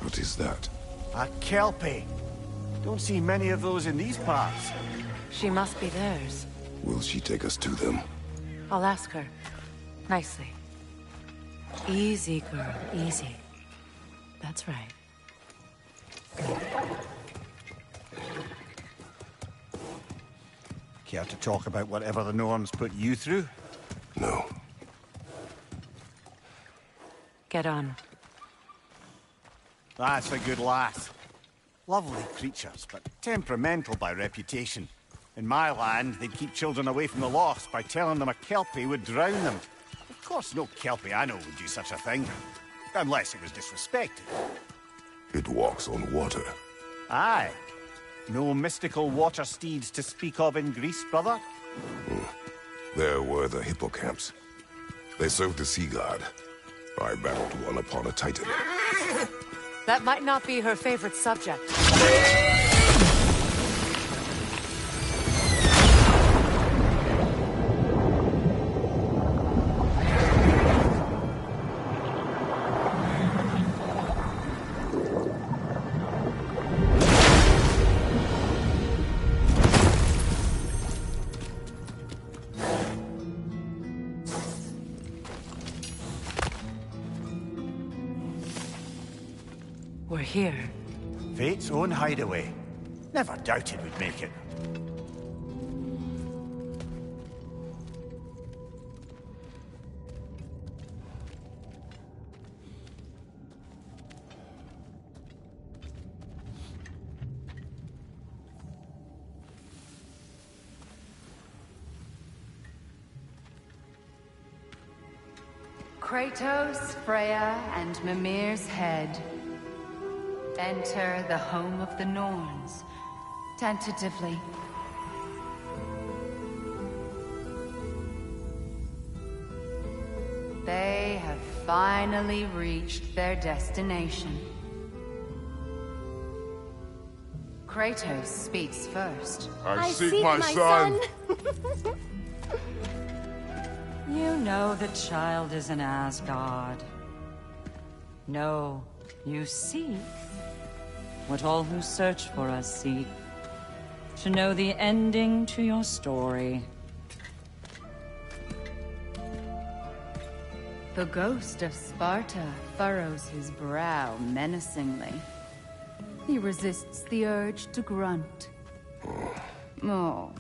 What is that? A kelpie. Don't see many of those in these parts. She must be theirs. Will she take us to them? I'll ask her. Nicely. Easy, girl. Easy. That's right. Care to talk about whatever the Norns put you through? No. Get on. That's a good lass. Lovely creatures, but temperamental by reputation. In my land, they'd keep children away from the lost by telling them a kelpie would drown them. Of course, no kelpie I know would do such a thing. Unless it was disrespected. It walks on water. Aye. No mystical water steeds to speak of in Greece, brother? There were the hippocamps. They served the sea god. I battled one upon a titan. That might not be her favorite subject. We're here. Fate's own hideaway. Never doubted we'd make it. Kratos, Freya, and Mimir's head. Enter the home of the Norns, tentatively. They have finally reached their destination. Kratos speaks first. I seek my son! You know the child is in Asgard. No, you seek what all who search for us seek. To know the ending to your story. The ghost of Sparta furrows his brow menacingly. He resists the urge to grunt. Oh,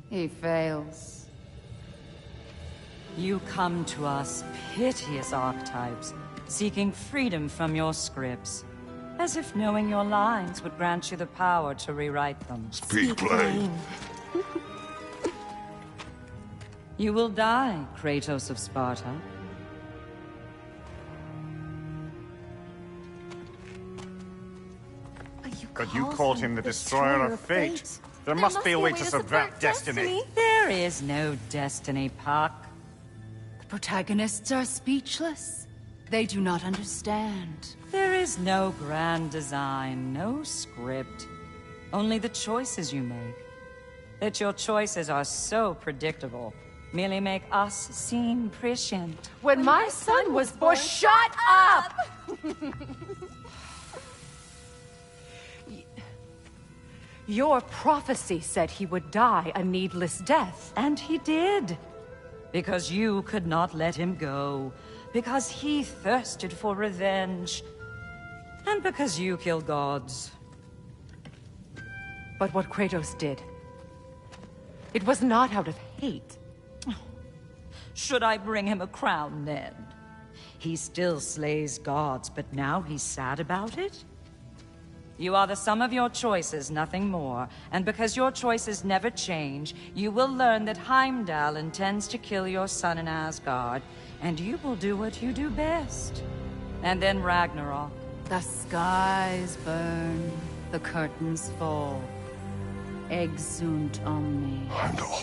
he fails. You come to us, piteous archetypes, seeking freedom from your scripts. As if knowing your lines would grant you the power to rewrite them. Speak plain. You will die, Kratos of Sparta. But you called him the Destroyer of Fate. There must be a way to subvert destiny. There is no destiny, Puck. The protagonists are speechless. They do not understand. There is no grand design, no script. Only the choices you make. That your choices are so predictable, merely make us seem prescient. When my son was born, shut up! Your prophecy said he would die a needless death. And he did. Because you could not let him go. Because he thirsted for revenge. And because you kill gods. But what Kratos did, it was not out of hate. Should I bring him a crown then? He still slays gods, but now he's sad about it? You are the sum of your choices, nothing more. And because your choices never change, you will learn that Heimdall intends to kill your son in Asgard. And you will do what you do best. And then Ragnarok. The skies burn, the curtains fall. Exunt omnes. Heimdall.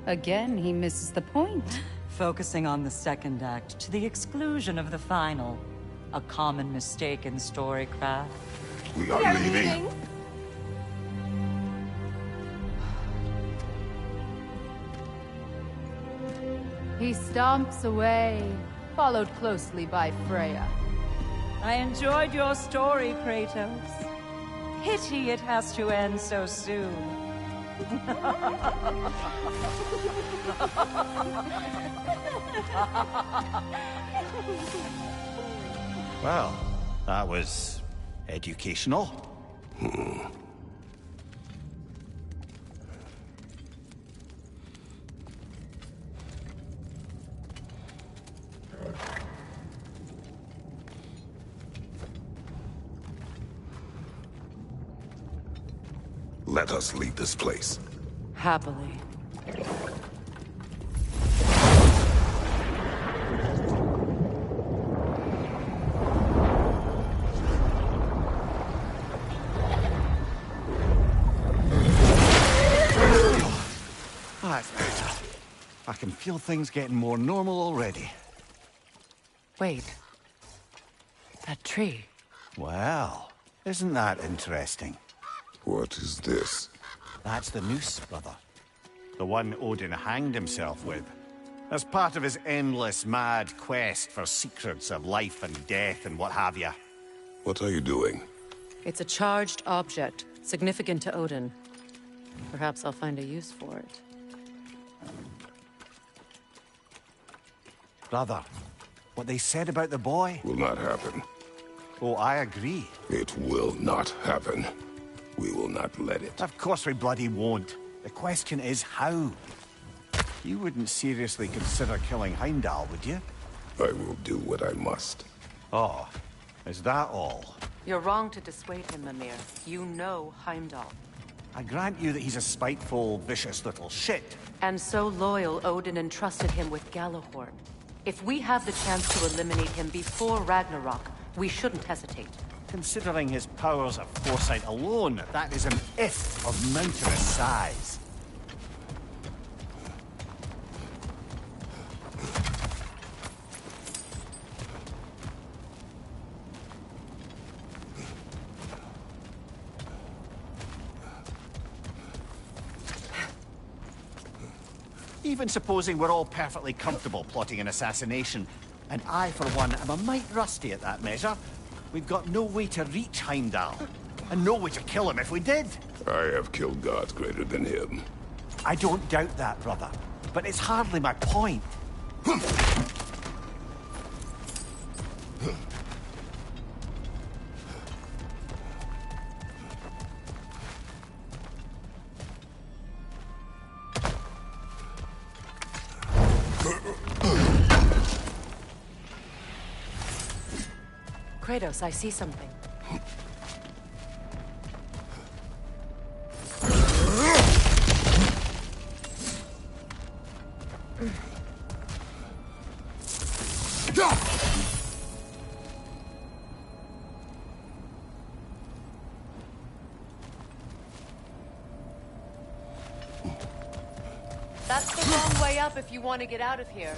Again, he misses the point. Focusing on the second act to the exclusion of the final. A common mistake in storycraft. We are leaving. He stomps away, followed closely by Freya. I enjoyed your story, Kratos. Pity it has to end so soon. Well, that was educational. Let us leave this place. Happily. That's better. I can feel things getting more normal already. Wait. That tree. Well, isn't that interesting? What is this? That's the noose, brother. The one Odin hanged himself with. As part of his endless, mad quest for secrets of life and death and what have you. What are you doing? It's a charged object, significant to Odin. Perhaps I'll find a use for it. Brother, what they said about the boy? Will not happen. Oh, I agree. It will not happen. We will not let it. Of course we bloody won't. The question is how. You wouldn't seriously consider killing Heimdall, would you? I will do what I must. Oh, is that all? You're wrong to dissuade him, Mimir. You know Heimdall. I grant you that he's a spiteful, vicious little shit. And so loyal, Odin entrusted him with Galahorn. If we have the chance to eliminate him before Ragnarok, we shouldn't hesitate. Considering his powers of foresight alone, that is an if of mountainous size. Even supposing we're all perfectly comfortable plotting an assassination, and I, for one, am a mite rusty at that measure, we've got no way to reach Heimdall, and no way to kill him if we did. I have killed gods greater than him. I don't doubt that, brother, but it's hardly my point. Kratos, I see something. That's the wrong way up if you want to get out of here.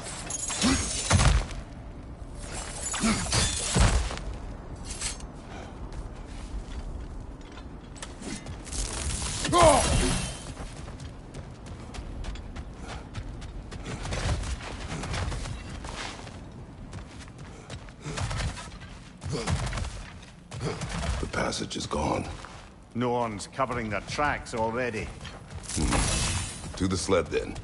The passage is gone. Norn's covering their tracks already. To the sled, then.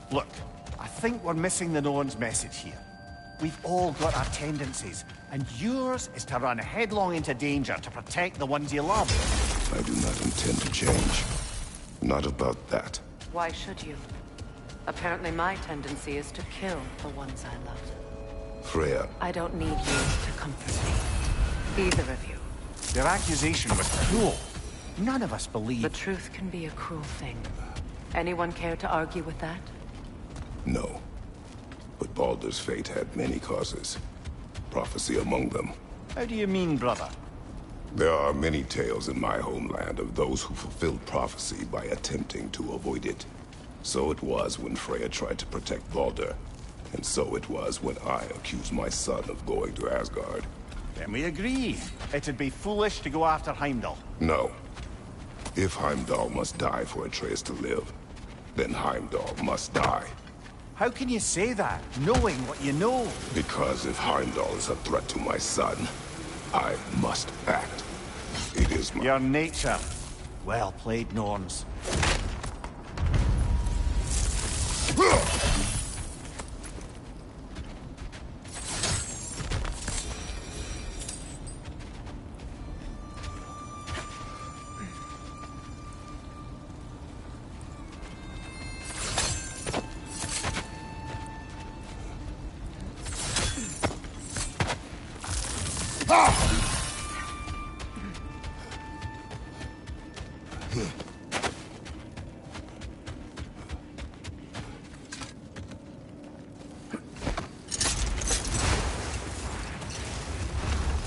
Look, I think we're missing the Norn's message here. We've all got our tendencies, and yours is to run headlong into danger to protect the ones you love. I do not intend to change. Not about that. Why should you? Apparently my tendency is to kill the ones I love. Freya, I don't need you to comfort me. Either of you. Their accusation was cruel. None of us believe... The truth can be a cruel thing. Anyone care to argue with that? no. But Baldur's fate had many causes. Prophecy among them. How do you mean, brother? There are many tales in my homeland of those who fulfilled prophecy by attempting to avoid it. So it was when Freya tried to protect Baldur, and so it was when I accused my son of going to Asgard. Then we agree. It'd be foolish to go after Heimdall. No. If Heimdall must die for Atreus to live, then Heimdall must die. How can you say that, knowing what you know? Because if Heimdall is a threat to my son, I must act. It is my... Your nature. Well played, Norns.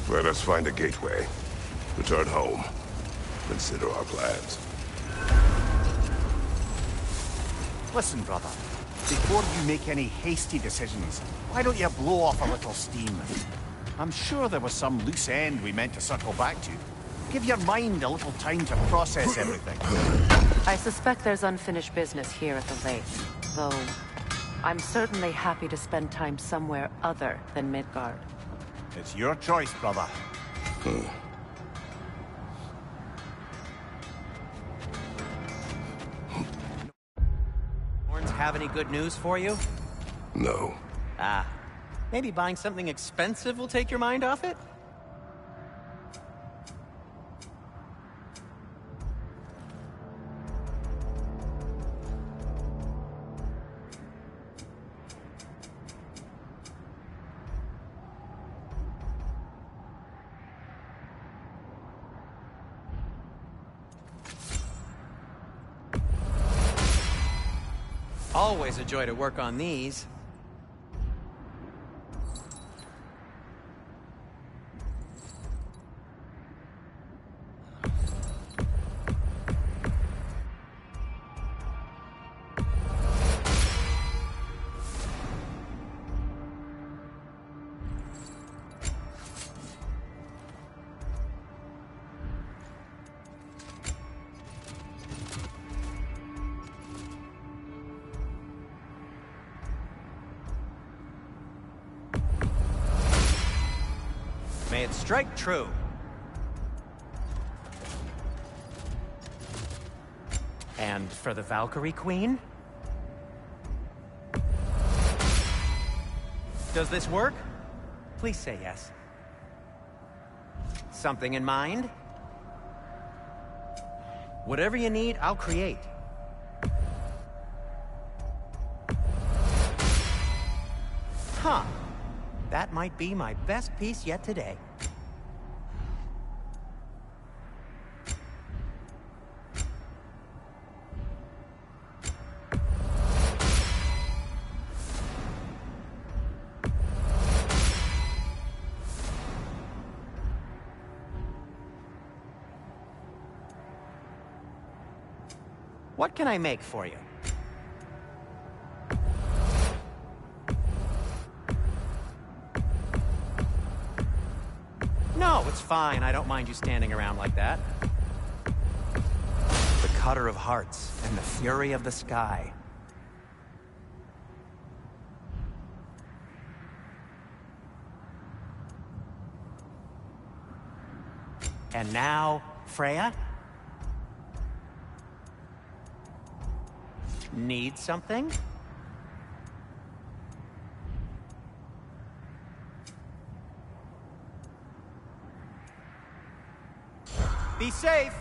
Let us find a gateway. Return home. Consider our plans. Listen, brother. Before you make any hasty decisions, why don't you blow off a little steam? I'm sure there was some loose end we meant to circle back to. Give your mind a little time to process everything. I suspect there's unfinished business here at the lake, though I'm certainly happy to spend time somewhere other than Midgard. It's your choice, brother. Horns have any good news for you? No. Ah, maybe buying something expensive will take your mind off it? Always a joy to work on these. May it strike true. And for the Valkyrie Queen? Does this work? Please say yes. Something in mind? Whatever you need, I'll create. Huh. That might be my best piece yet today. What can I make for you? No, it's fine. I don't mind you standing around like that. The cutter of hearts and the fury of the sky. And now, Freya? Need something? Be safe!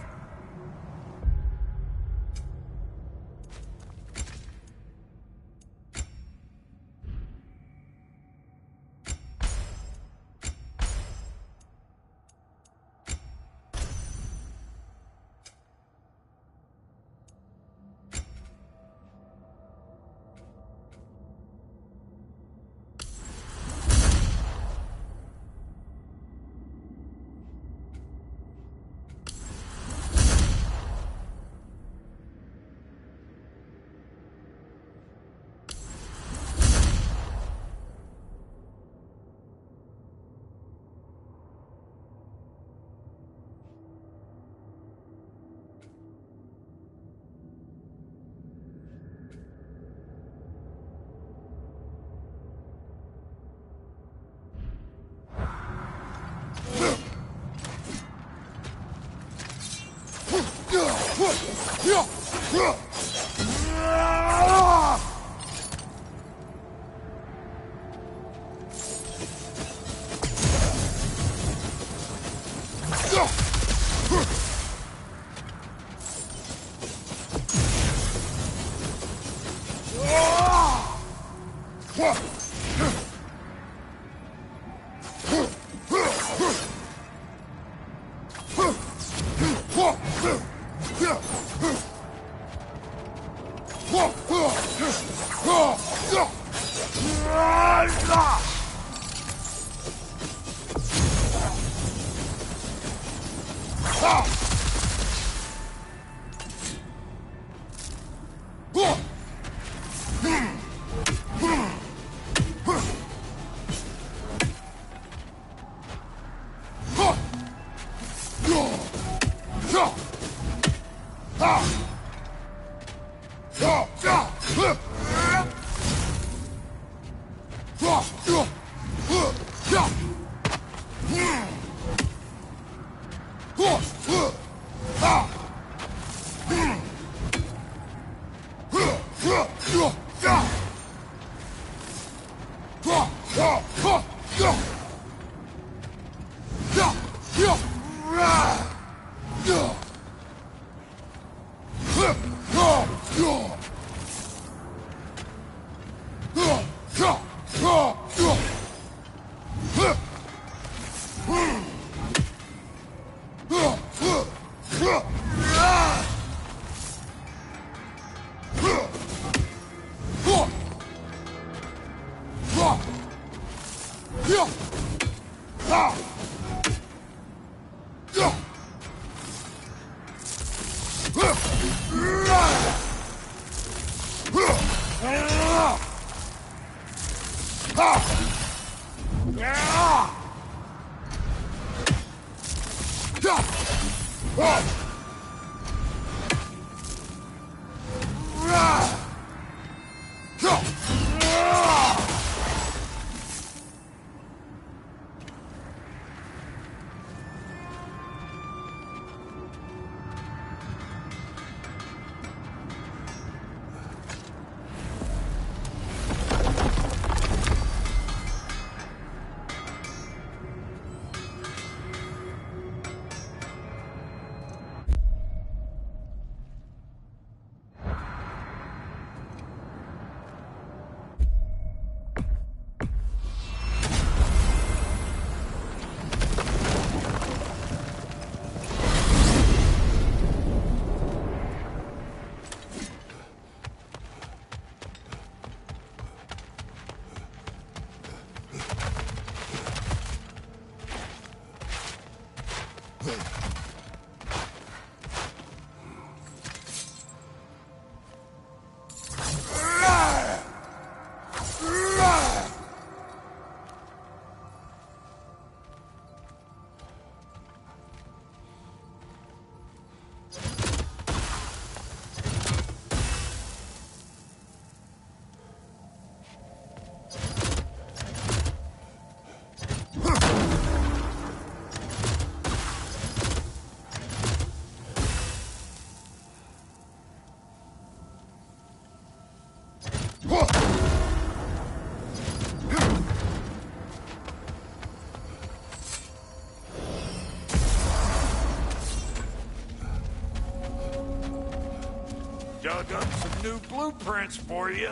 Dug up some new blueprints for you.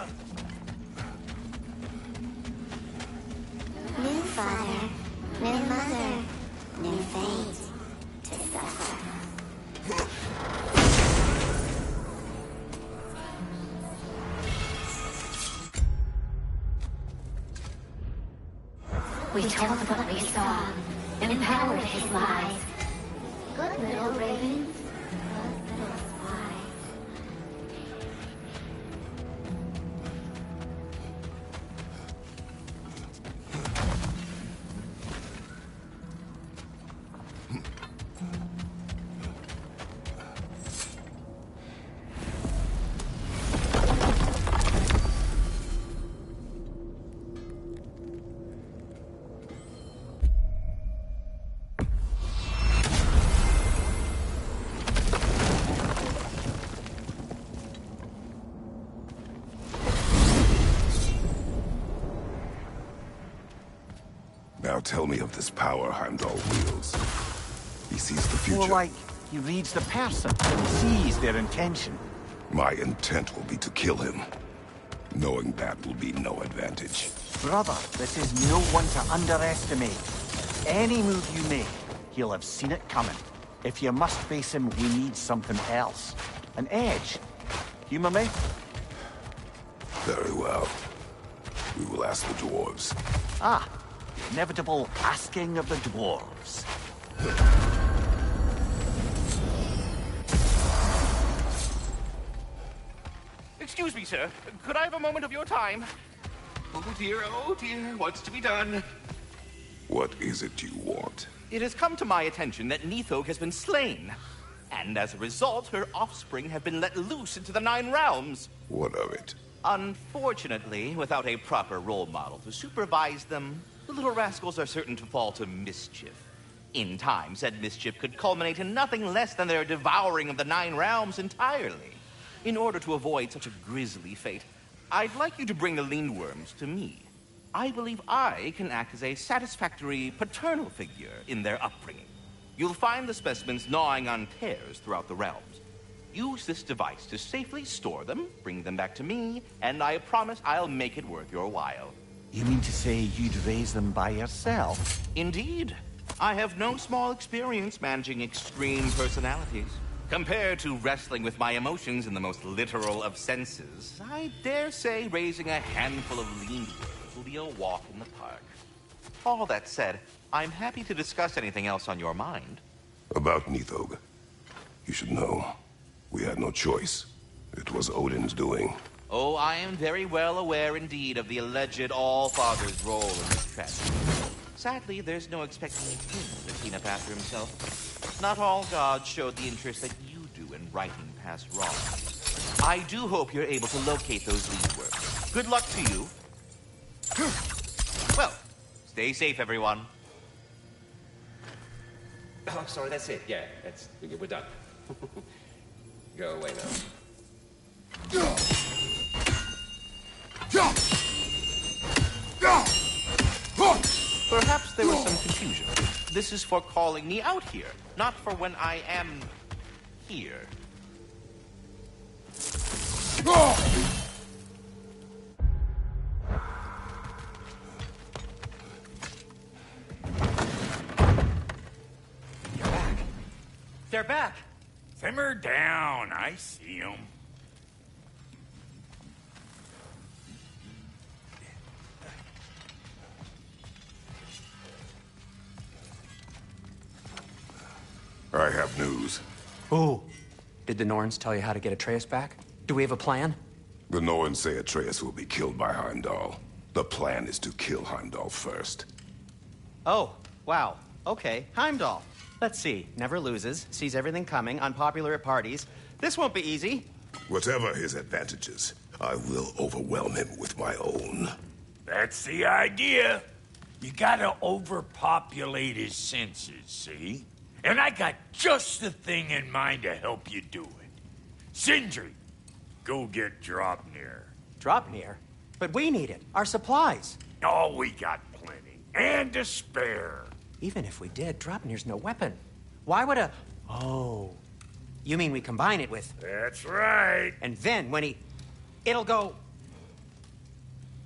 New father, new mother, new fate to suffer. We told what we saw, empowered his lies. Good little ravens, good little spies. tell me of this power Heimdall wields? He sees the future. More like he reads the person and sees their intention. My intent will be to kill him. Knowing that will be no advantage. Brother, this is no one to underestimate. Any move you make, he'll have seen it coming. If you must face him, we need something else. An edge. Humor me? Very well. We will ask the dwarves. Ah, the inevitable asking of the dwarves. Excuse me, sir. Could I have a moment of your time? Oh dear, what's to be done? What is it you want? It has come to my attention that Nithog has been slain. And as a result, her offspring have been let loose into the Nine Realms. What of it? Unfortunately, without a proper role model to supervise them, the little rascals are certain to fall to mischief. In time, said mischief could culminate in nothing less than their devouring of the Nine Realms entirely. In order to avoid such a grisly fate, I'd like you to bring the Lindworms to me. I believe I can act as a satisfactory paternal figure in their upbringing. You'll find the specimens gnawing on tears throughout the realms. Use this device to safely store them, bring them back to me, and I promise I'll make it worth your while. You mean to say you'd raise them by yourself? Indeed. I have no small experience managing extreme personalities. Compared to wrestling with my emotions in the most literal of senses, I dare say raising a handful of Lindworms will be a walk in the park. All that said, I'm happy to discuss anything else on your mind. About Nithog. You should know. We had no choice. It was Odin's doing. Oh, I am very well aware indeed of the alleged All-Father's role in this tragedy. Sadly, there's no expecting him to clean up after himself. Not all gods showed the interest that you do in righting past wrongs. I do hope you're able to locate those Lindworms. Good luck to you. Well, stay safe, everyone. Oh, sorry, that's it. Yeah, we're done. Go away now. Perhaps there was some confusion. This is for calling me out here, not for when I am here. They're back. Simmer down. I see them. I have news. Oh. Did the Norns tell you how to get Atreus back? Do we have a plan? The Norns say Atreus will be killed by Heimdall. The plan is to kill Heimdall first. Oh, wow. Okay, Heimdall. Let's see. Never loses, sees everything coming, unpopular at parties. This won't be easy. Whatever his advantages, I will overwhelm him with my own. That's the idea. You gotta overpopulate his senses, see? And I got just the thing in mind to help you do it. Sindri, go get Draupnir. Draupnir? But we need it. Our supplies. Oh, we got plenty. And to spare. Even if we did, Draupnir's no weapon. Why would a... Oh. You mean we combine it with... That's right. And then when he... It'll go...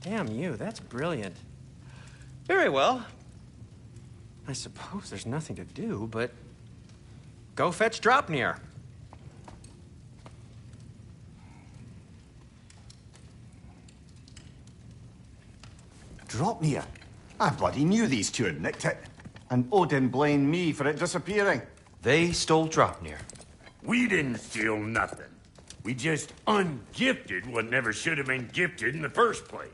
Damn you, that's brilliant. Very well. I suppose there's nothing to do, but... Go fetch Draupnir. Draupnir? I bloody knew these two had nicked it. And Odin blamed me for it disappearing. They stole Draupnir. We didn't steal nothing. We just ungifted what never should have been gifted in the first place.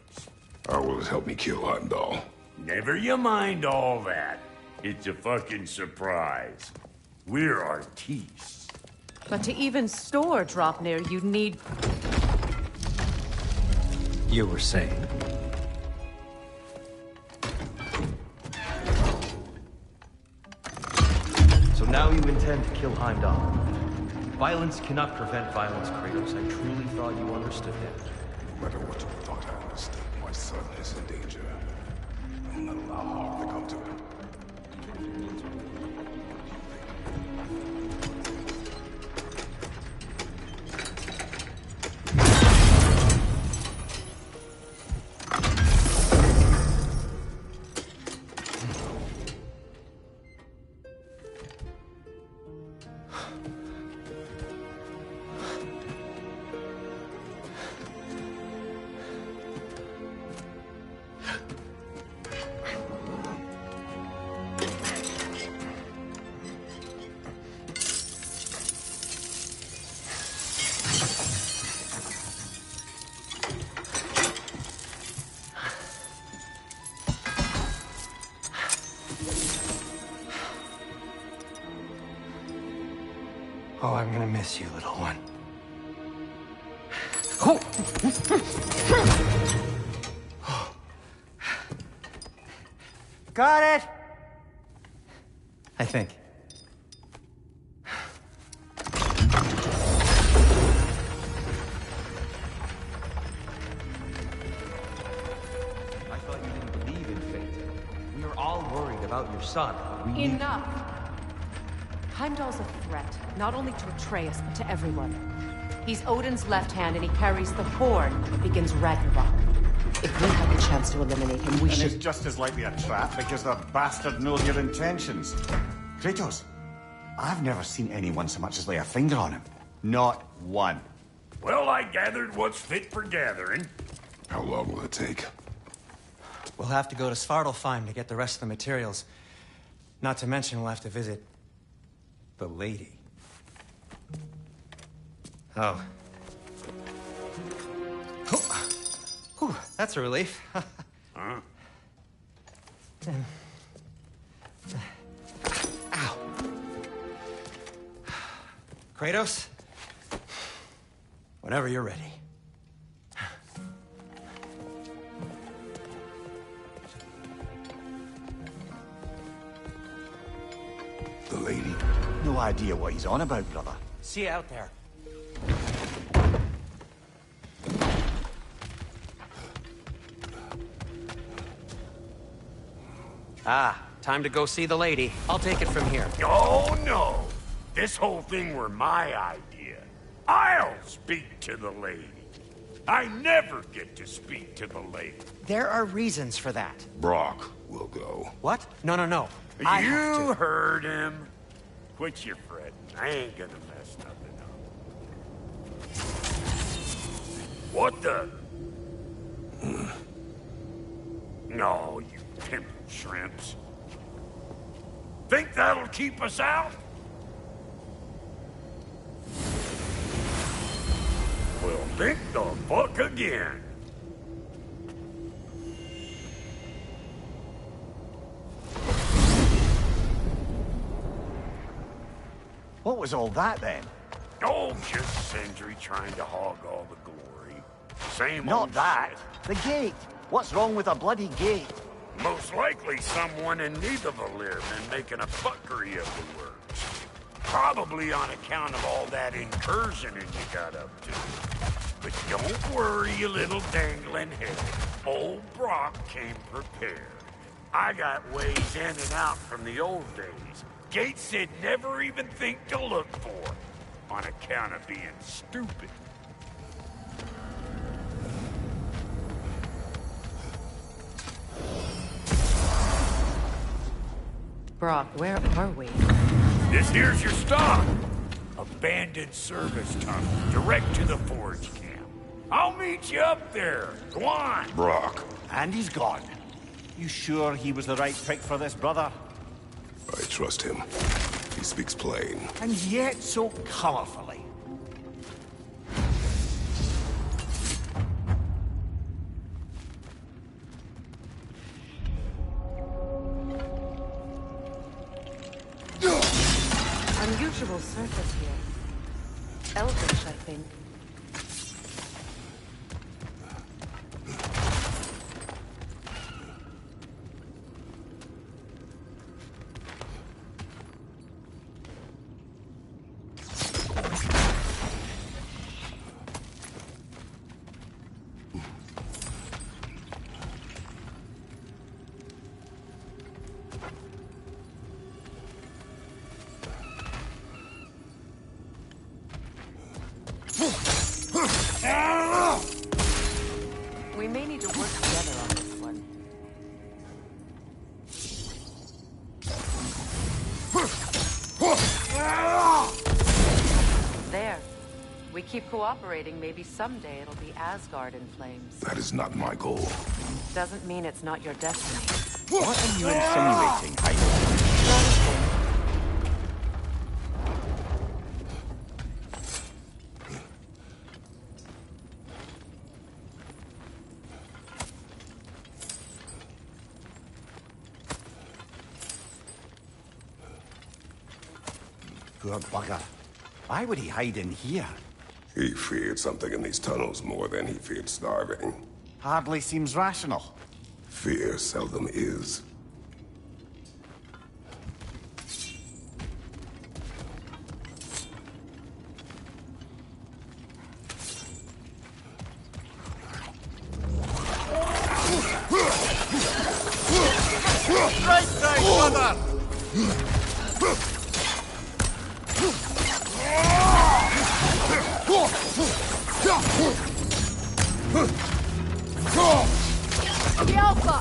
How will it help me kill Heimdall? Never you mind all that. It's a fucking surprise. We're artistes. But to even store Draupnir, you'd need... You were saying? So now you intend to kill Heimdall. Violence cannot prevent violence, Kratos. I truly thought you understood that. No matter what you thought I understood, my son is in danger. Not allow harm to come to him. Oh, I'm gonna miss you, little one. Oh! Got it! I think. I thought you didn't believe in fate. We were all worried about your son. Enough! Heimdall's a threat, not only to Atreus, but to everyone. He's Odin's left hand, and he carries the horn that begins Ragnarok. If we have the chance to eliminate him, we should... And it's just as likely a trap because the bastard knows your intentions. Kratos, I've never seen anyone so much as lay a finger on him. Not one. Well, I gathered what's fit for gathering. How long will it take? We'll have to go to Svartalfheim to get the rest of the materials. Not to mention we'll have to visit... the lady. Oh. Whew, that's a relief. Huh? Ow. Kratos? Whenever you're ready. The lady? No idea what he's on about, brother. See you out there. Ah, time to go see the lady. I'll take it from here. Oh, no. This whole thing were my idea. I'll speak to the lady. I never get to speak to the lady. There are reasons for that. Brock will go. What? No, no, no. I have You to. heard him. Quit your fretting. I ain't gonna mess nothing up. What the? No, you pimple shrimps. Think that'll keep us out? Well, think the fuck again. What was all that, then? Oh, just Sindri trying to hog all the glory. Same Not old that. shit. The gate. What's wrong with a bloody gate? Most likely someone in Nidavellir been making a fuckery of the works. Probably on account of all that incursioning you got up to. But don't worry, you little dangling head. Old Brock came prepared. I got ways in and out from the old days. Gates said never even think to look for, on account of being stupid. Brock, where are we? This here's your stop. Abandoned service tunnel, direct to the forge camp. I'll meet you up there. Go on. Brock. And he's gone. You sure he was the right pick for this, brother? I trust him. He speaks plain. And yet so colorfully. Unusual surface here. Elvish, I think. We keep cooperating, maybe someday it'll be Asgard in flames. That is not my goal. Doesn't mean it's not your destiny. What are you insinuating, Heimdall? Poor bugger. Why would he hide in here? He feared something in these tunnels more than he feared starving. Hardly seems rational. Fear seldom is. Right, brother! The Alpha!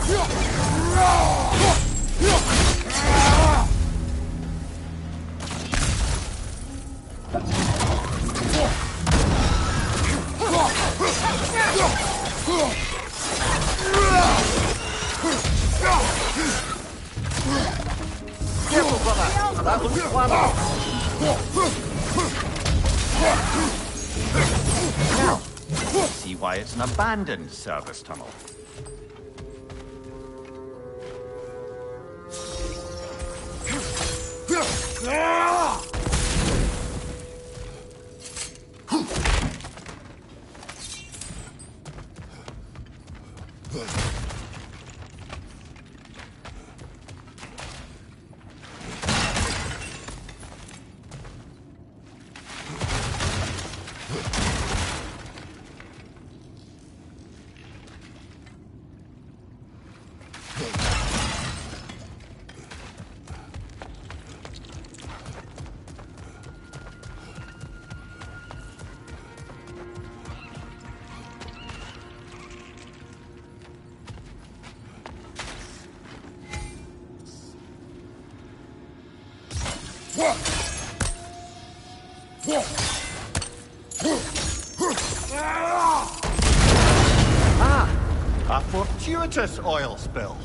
Careful, brother! That looks flammable! Now, see why it's an abandoned service tunnel. A fortuitous oil spill.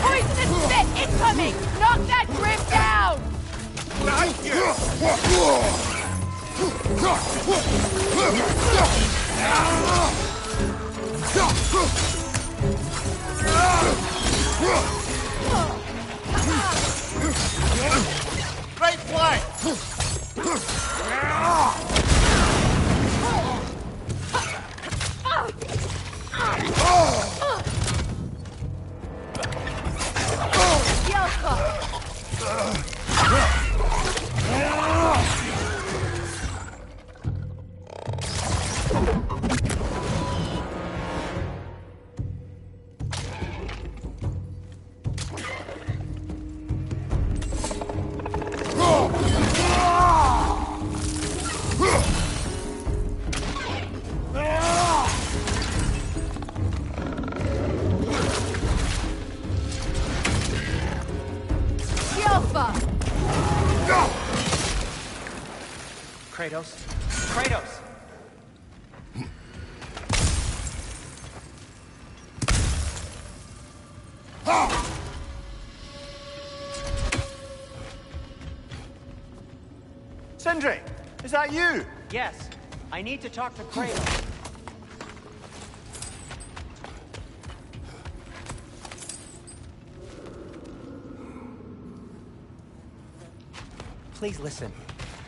Poisonous spit incoming! Knock that grim down! Right flank! The Alpha! The Alpha! Kratos? Kratos! Sindri, is that you? Yes, I need to talk to Kratos. Please listen.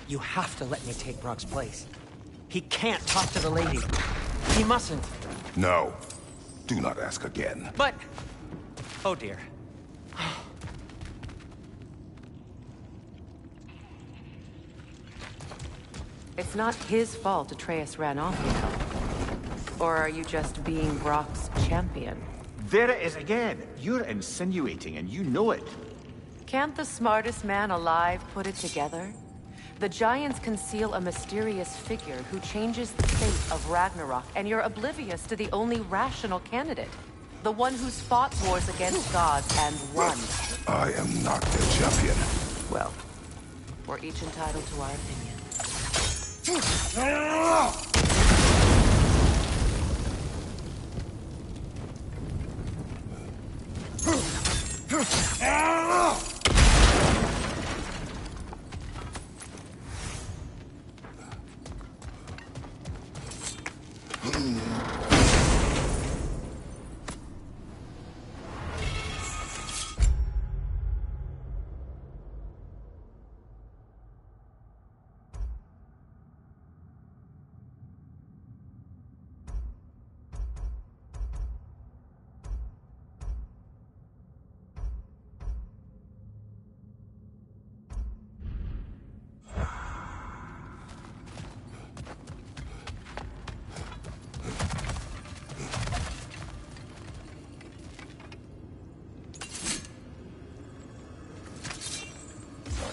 You have to let me take Brock's place. He can't talk to the lady. He mustn't. No. Do not ask again. But... Oh dear. It's not his fault Atreus ran off, you know. Or are you just being Brock's champion? There it is again. You're insinuating, and you know it. Can't the smartest man alive put it together? The Giants conceal a mysterious figure who changes the fate of Ragnarok, and you're oblivious to the only rational candidate. The one who's fought wars against gods and won. I am not their champion. Well, we're each entitled to our opinion.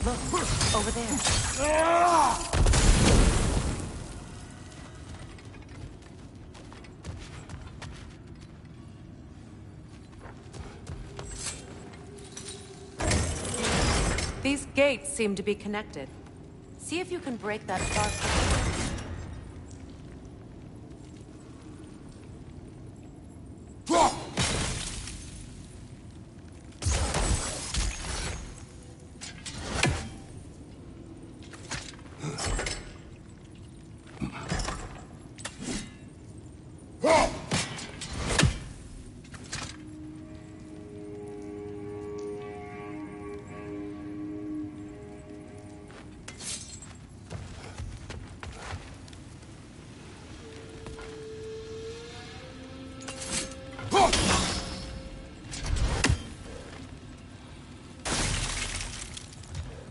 Look, over there. These gates seem to be connected. See if you can break that spark.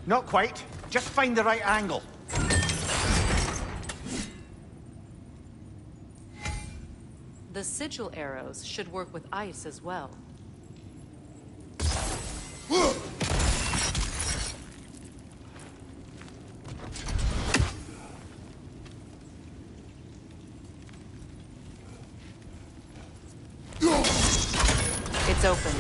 Not quite. Just find the right angle. The sigil arrows should work with ice as well. It's open.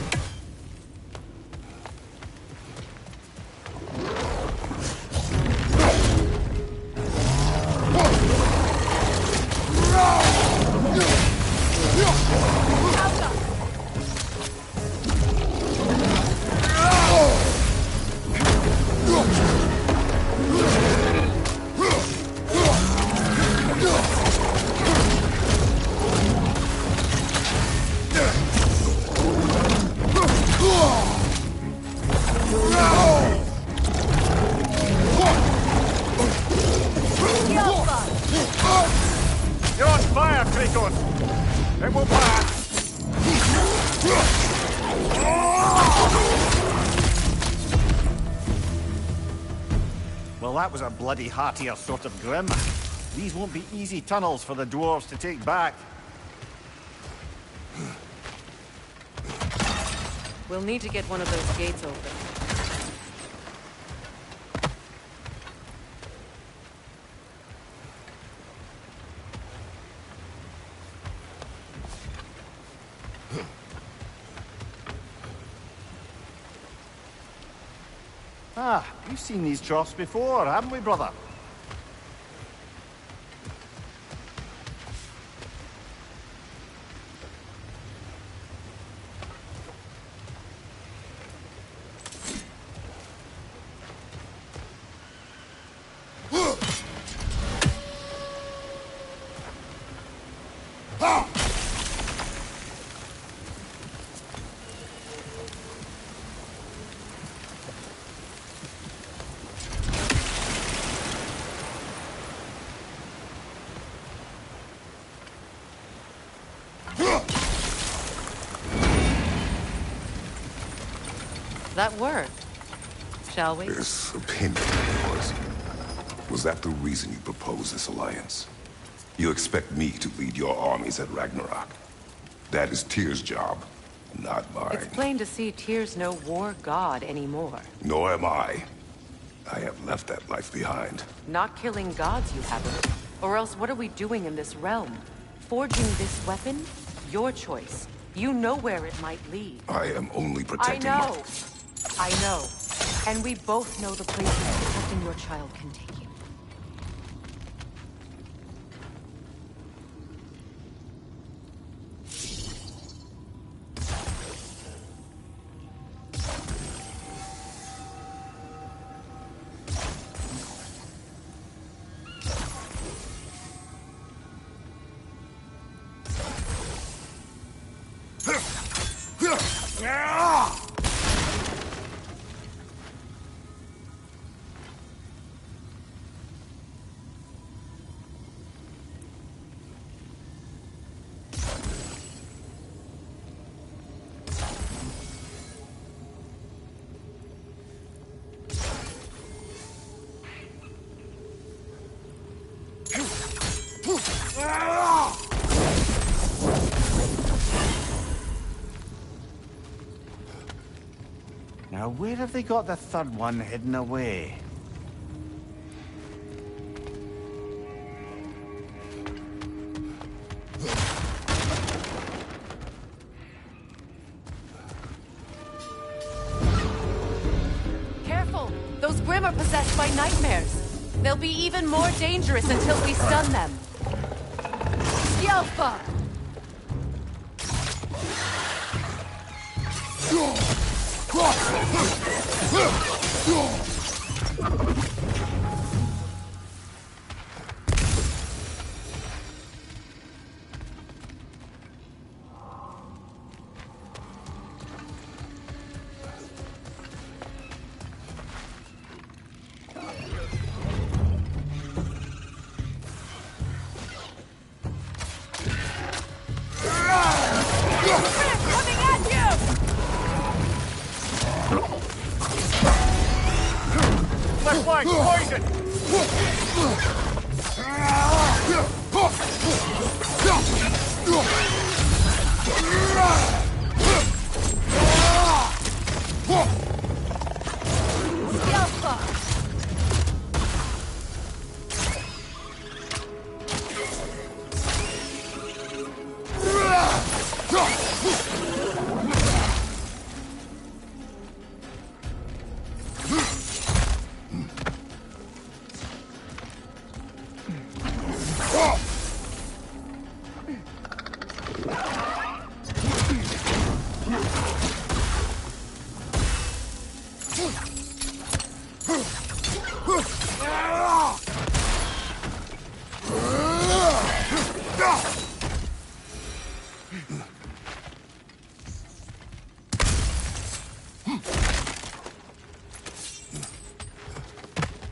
You're on fire, Kratos! It will pass! Well, that was a bloody heartier sort of grim. These won't be easy tunnels for the dwarves to take back. We'll need to get one of those gates open. Ah, we've seen these troughs before, haven't we, brother? That worked. Shall we? This opinion of yours, was that the reason you proposed this alliance? You expect me to lead your armies at Ragnarok. That is Tyr's job, not mine. It's plain to see Tyr's no war god anymore. Nor am I. I have left that life behind. Not killing gods, you haven't. Or else what are we doing in this realm? Forging this weapon? Your choice. You know where it might lead. I am only protecting I know. And we both know the places protecting your child can take you. Now, where have they got the third one hidden away? Careful! Those Grimm are possessed by nightmares. They'll be even more dangerous until we stun them. Yelpa!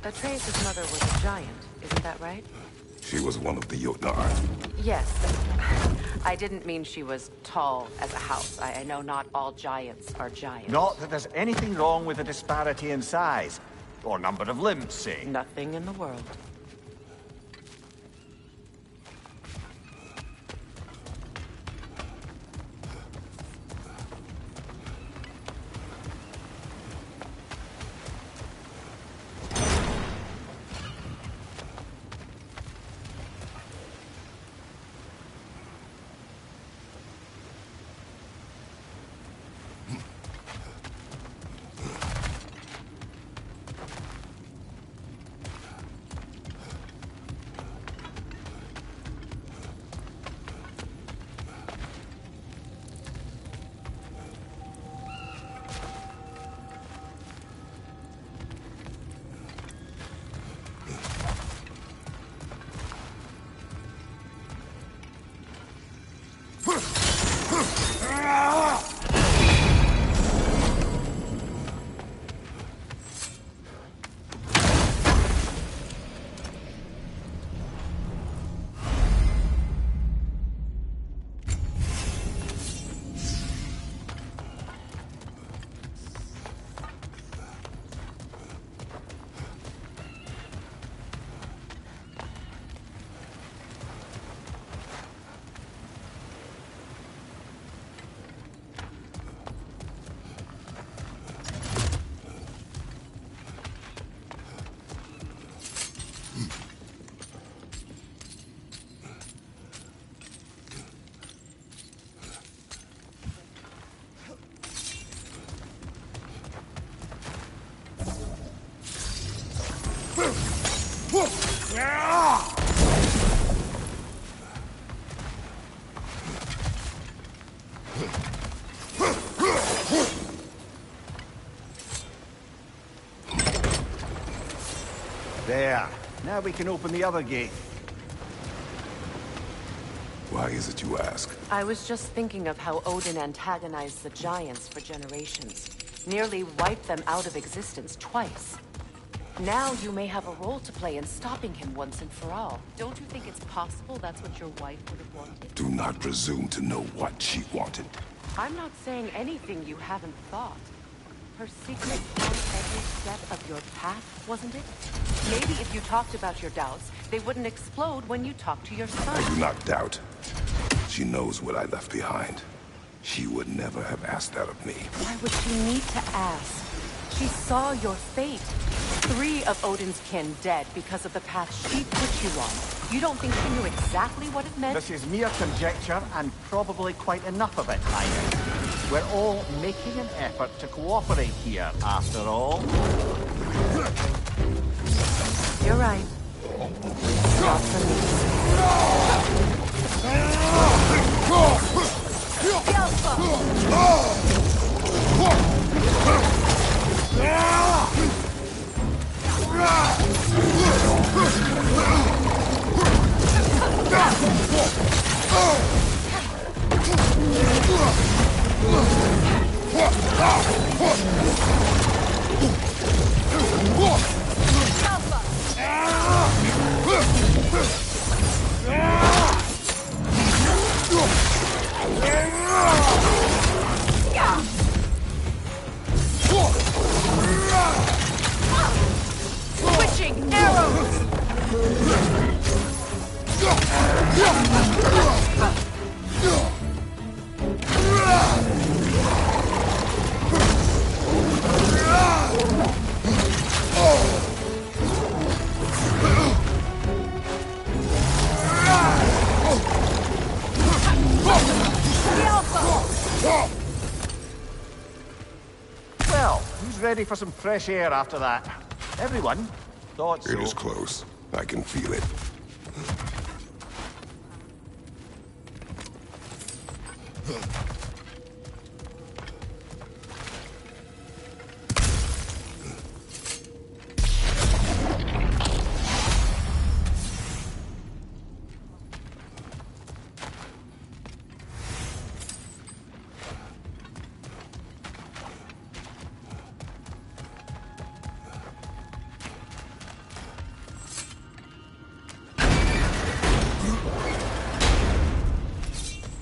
Atreus' mother was a giant, isn't that right? She was one of the Jotnar. Yes. I didn't mean she was tall as a house. I know not all giants are giants. Not that there's anything wrong with a disparity in size. Or number of limbs, say. Nothing in the world. There. Now we can open the other gate. Why is it you ask? I was just thinking of how Odin antagonized the giants for generations. Nearly wiped them out of existence twice. Now you may have a role to play in stopping him once and for all. Don't you think it's possible that's what your wife would have wanted? Do not presume to know what she wanted. I'm not saying anything you haven't thought. Her secret on every step of your path, wasn't it? Maybe if you talked about your doubts, they wouldn't explode when you talked to your son. I do not doubt. She knows what I left behind. She would never have asked that of me. Why would she need to ask? She saw your fate. 3 of Odin's kin dead because of the path she put you on. You don't think she knew exactly what it meant? This is mere conjecture, and probably quite enough of it, either. We're all making an effort to cooperate here, after all. You're right. Not for switching arrows! Well, who's ready for some fresh air after that? Everyone? Thought so. It is close. I can feel it.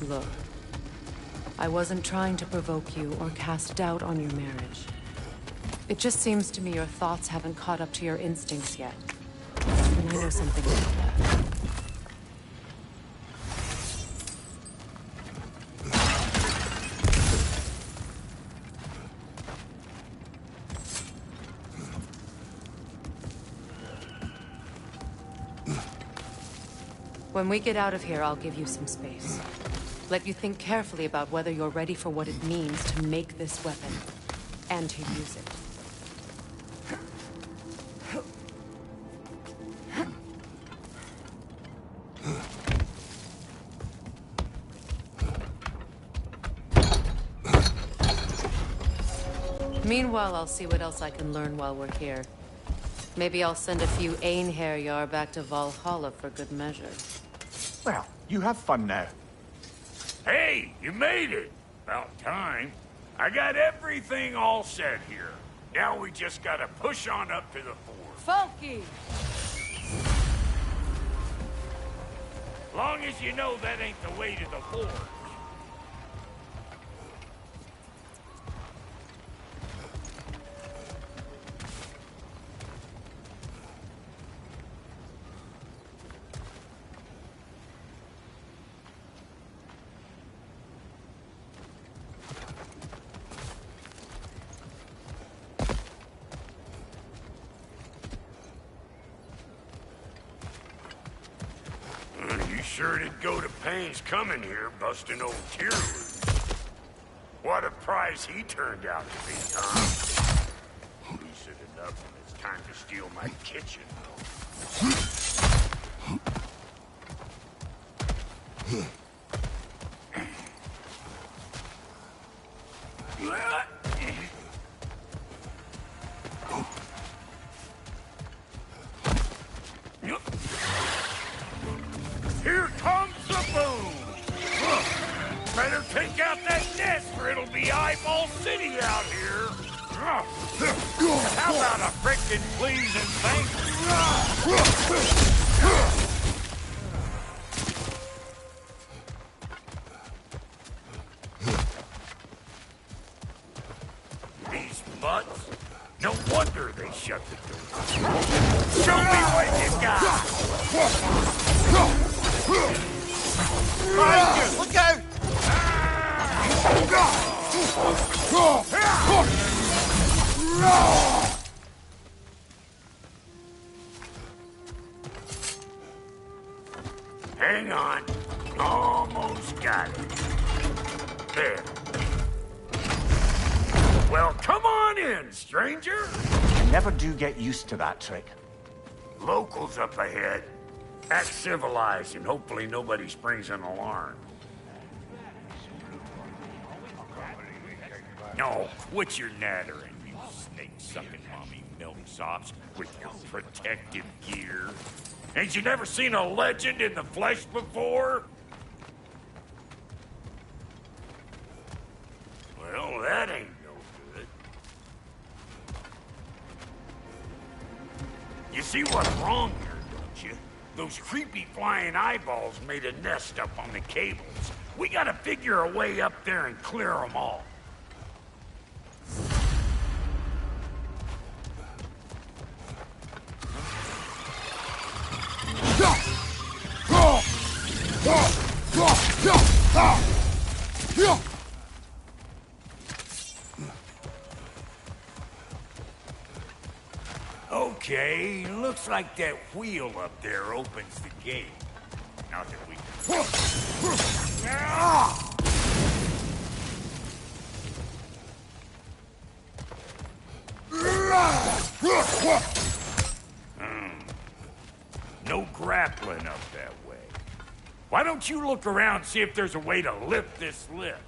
Look, I wasn't trying to provoke you or cast doubt on your marriage. It just seems to me your thoughts haven't caught up to your instincts yet. And I know something about that. When we get out of here, I'll give you some space. Let you think carefully about whether you're ready for what it means to make this weapon, and to use it. Meanwhile, I'll see what else I can learn while we're here. Maybe I'll send a few Einherjar back to Valhalla for good measure. Well, you have fun now. Hey, you made it! About time. I got everything all set here. Now we just gotta push on up to the fort. Folky! Long as you know that ain't the way to the forge. Sure did go to pains coming here, busting old tier loose. What a prize he turned out to be, huh? Decent enough when it's time to steal my kitchen. out that nest or it'll be Eyeball City out here. How about a frickin' please and thank you? These butts? No wonder they shut the door. Show me what you got! Behind you! Look out! Hang on. Almost got it. There. Well, come on in, stranger. I never do get used to that trick. Locals up ahead. Act civilized and hopefully nobody springs an alarm. No, quit your nattering, you snake-sucking mommy milksops with your protective gear. Ain't you never seen a legend in the flesh before? Well, that ain't no good. You see what's wrong here, don't you? Those creepy flying eyeballs made a nest up on the cables. We gotta figure a way up there and clear them all. Okay, looks like that wheel up there opens the gate. Not that we No grappling up that way. Why don't you look around and see if there's a way to lift this lift?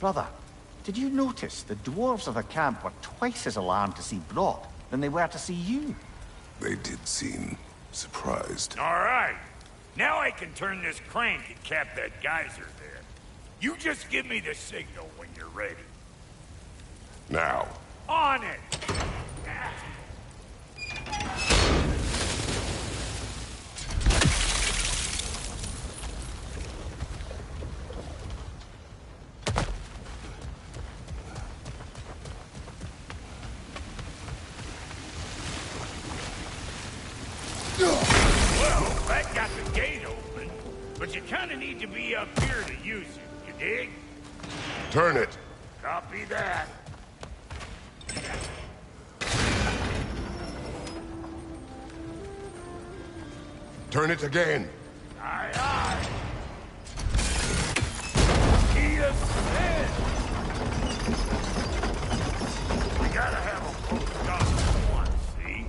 Brother, did you notice the dwarves of the camp were twice as alarmed to see Brock than they were to see you? They did seem surprised. All right. Now I can turn this crank and cap that geyser there. You just give me the signal when you're ready. Now. On it! Well, that got the gate open, but you kind of need to be up here to use it. dig? Turn it. Copy that. Turn it again. Aye, aye. Key of command. We gotta have a post office once, see?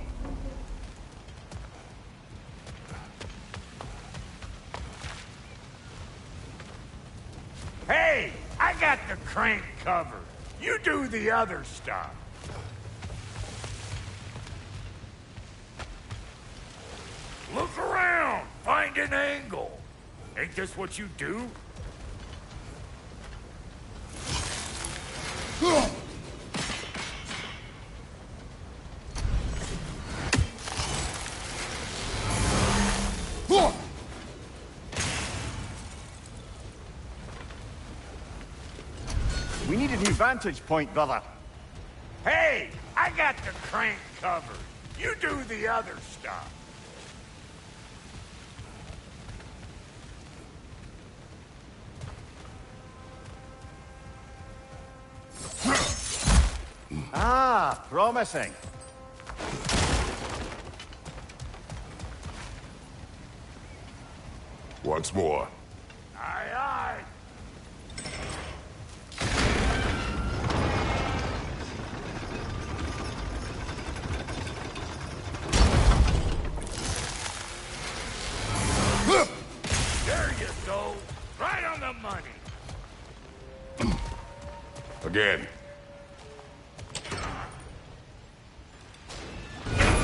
Hey, I got the crank covered. You do the other stuff. Look around. Find an angle. Ain't this what you do? We need a new vantage point, brother. Hey, I got the crank covered. You do the other stuff. Ah, promising. Once more. Aye, aye. There you go. Right on the money. Again.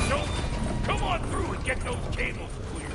So, come on through and get those cables clear.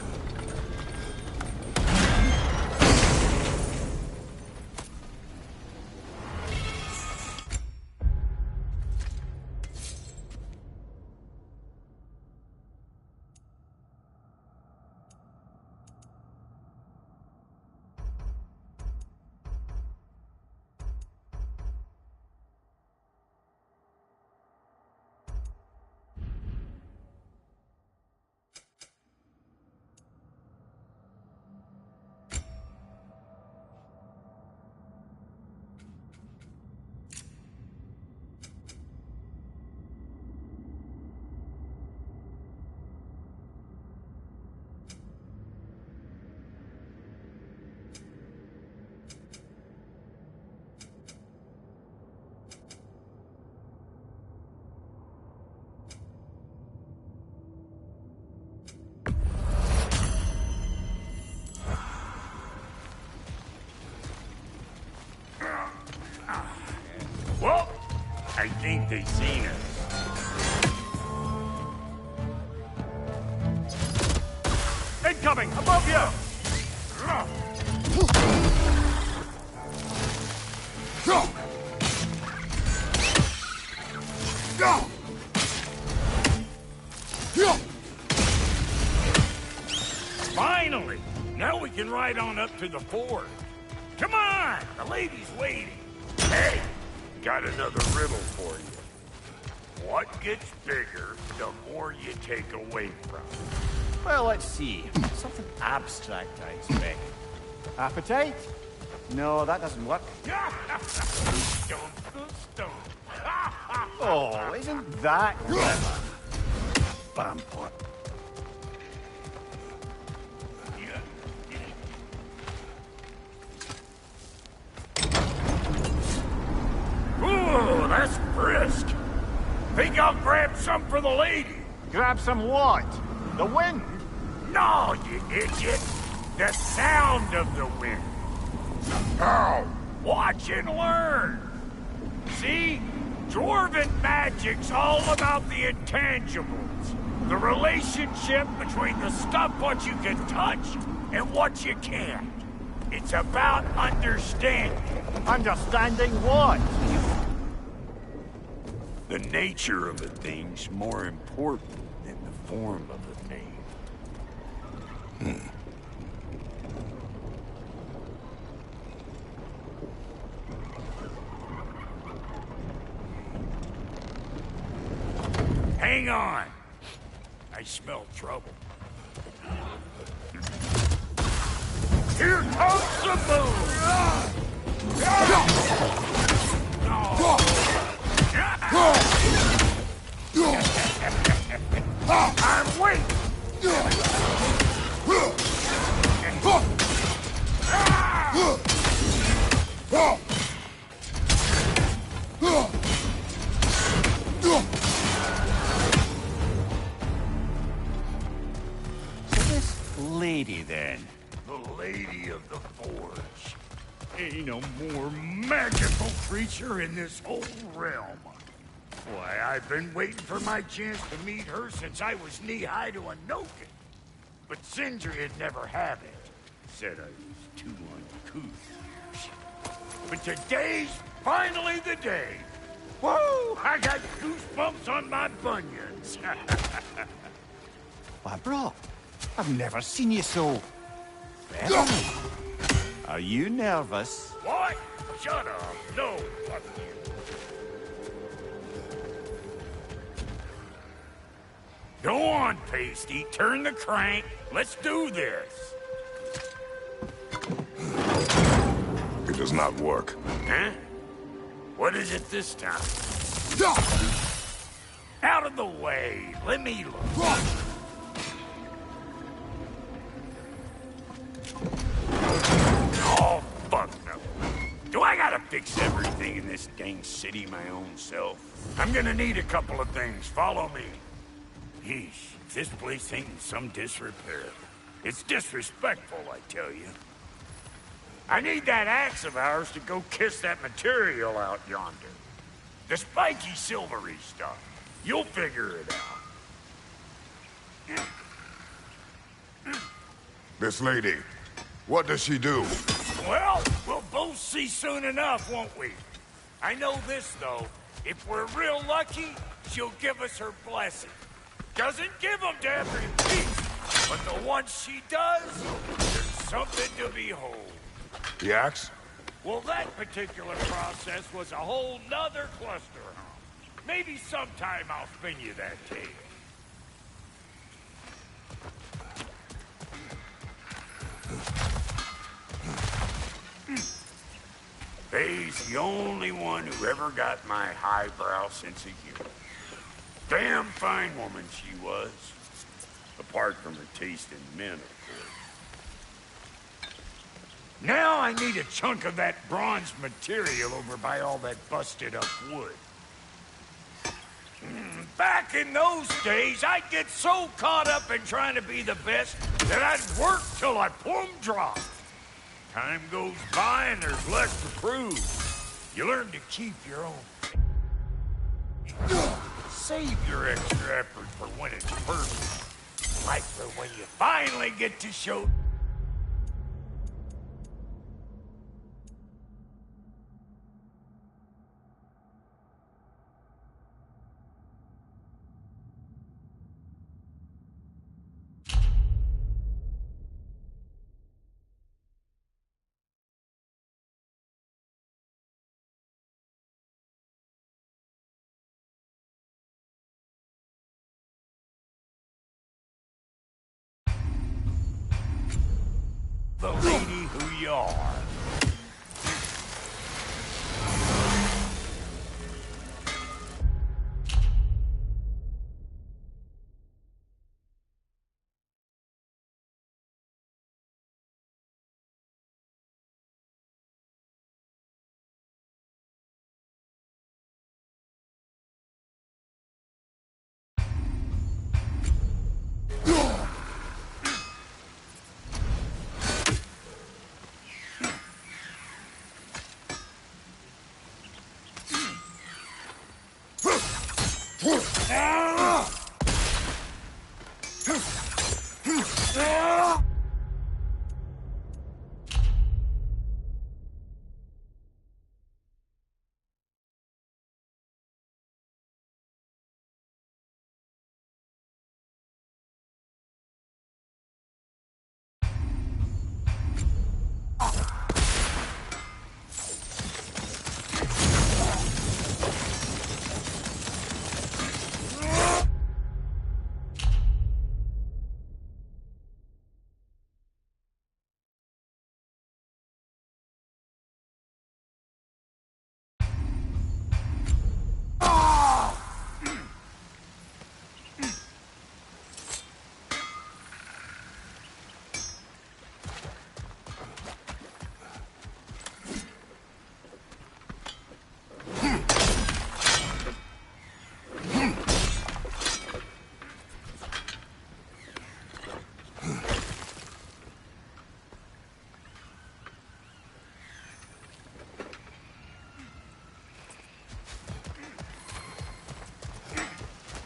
Well, I think they seen us. Incoming! Above you! Finally! Now we can ride on up to the fort. Come on! The lady's waiting. Hey! Got another riddle for you. What gets bigger the more you take away from it? Well, let's see. Something abstract, I expect. Appetite? No, that doesn't work. Stone to stone. Oh, isn't that clever? Vampire. Ooh, that's brisk. Think I'll grab some for the lady? Grab some what? The wind? No, you idiot. The sound of the wind. How? Watch and learn. See? Dwarven magic's all about the intangibles. The relationship between the stuff what you can touch and what you can't. It's about understanding. Understanding what? The nature of a thing's more important than the form of a thing. Hang on. I smell trouble. Here comes the boom! I'm waiting! So this lady, then? The Lady of the Forge. Ain't no more magical creature in this whole realm. Why, I've been waiting for my chance to meet her since I was knee-high to a Noken. But Sindri'd never have it. Said I was too uncouth. But today's finally the day. Whoa! I got goosebumps on my bunions. Why, bro, I've never seen you so... Ever. Are you nervous? What? Shut up. No, fuck you. Go on, Pasty. Turn the crank. Let's do this. It does not work. Huh? What is it this time? Out of the way. Let me look. Oh, fuck no. Do I gotta fix everything in this dang city my own self? I'm gonna need a couple of things. Follow me. Yeesh, this place ain't in some disrepair. It's disrespectful, I tell you. I need that axe of ours to go kiss that material out yonder. The spiky silvery stuff. You'll figure it out. This lady, what does she do? Well, we'll both see soon enough, won't we? I know this, though. If we're real lucky, she'll give us her blessing. Doesn't give them to every piece, but the ones she does, there's something to behold. The axe? Well, that particular process was a whole nother cluster hump. Maybe sometime I'll spin you that tale. Faye's the only one who ever got my highbrow sense of humor. Damn fine woman she was. Apart from her taste in men, of course. Now I need a chunk of that bronze material over by all that busted up wood. Back in those days, I'd get so caught up in trying to be the best that I'd work till I plumb dropped. Time goes by and there's less to prove. You learn to keep your own. Save your extra effort for when it's perfect. Like for when you finally get to show... the lady who you are.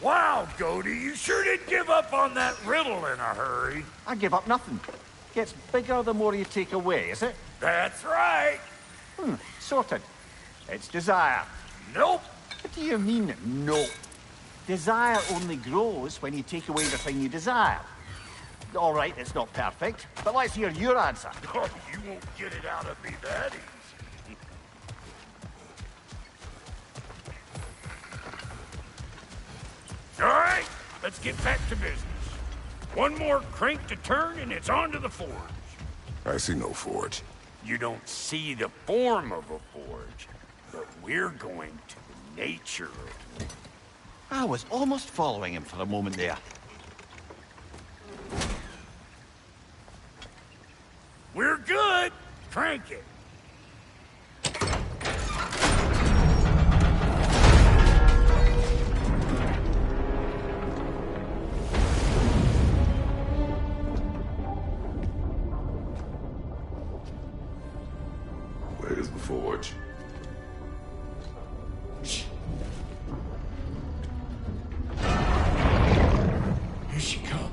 Wow, Goaty, you sure did give up on that riddle in a hurry. I give up nothing. Gets bigger the more you take away, is it? That's right. Sorted. It's desire. Nope. What do you mean, no? Desire only grows when you take away the thing you desire. All right, it's not perfect, but let's hear your answer. Oh, you won't get it out of me that easy. All right, let's get back to business. One more crank to turn and it's on to the forge. I see no forge. You don't see the form of a forge, but we're going to the nature of one. I was almost following him for a moment there. We're good. Crank it. Where's the forge? Here she comes.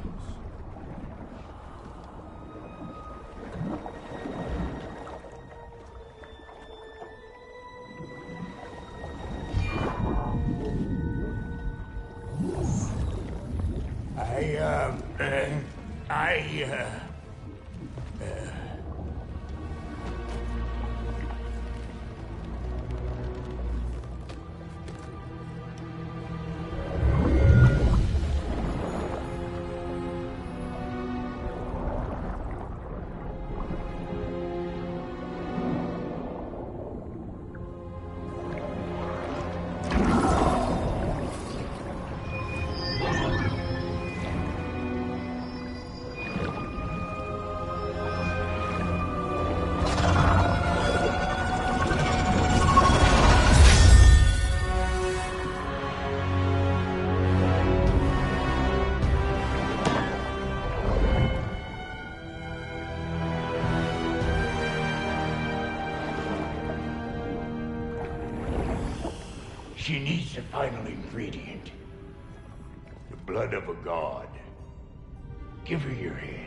She needs the final ingredient. The blood of a god. Give her your hand.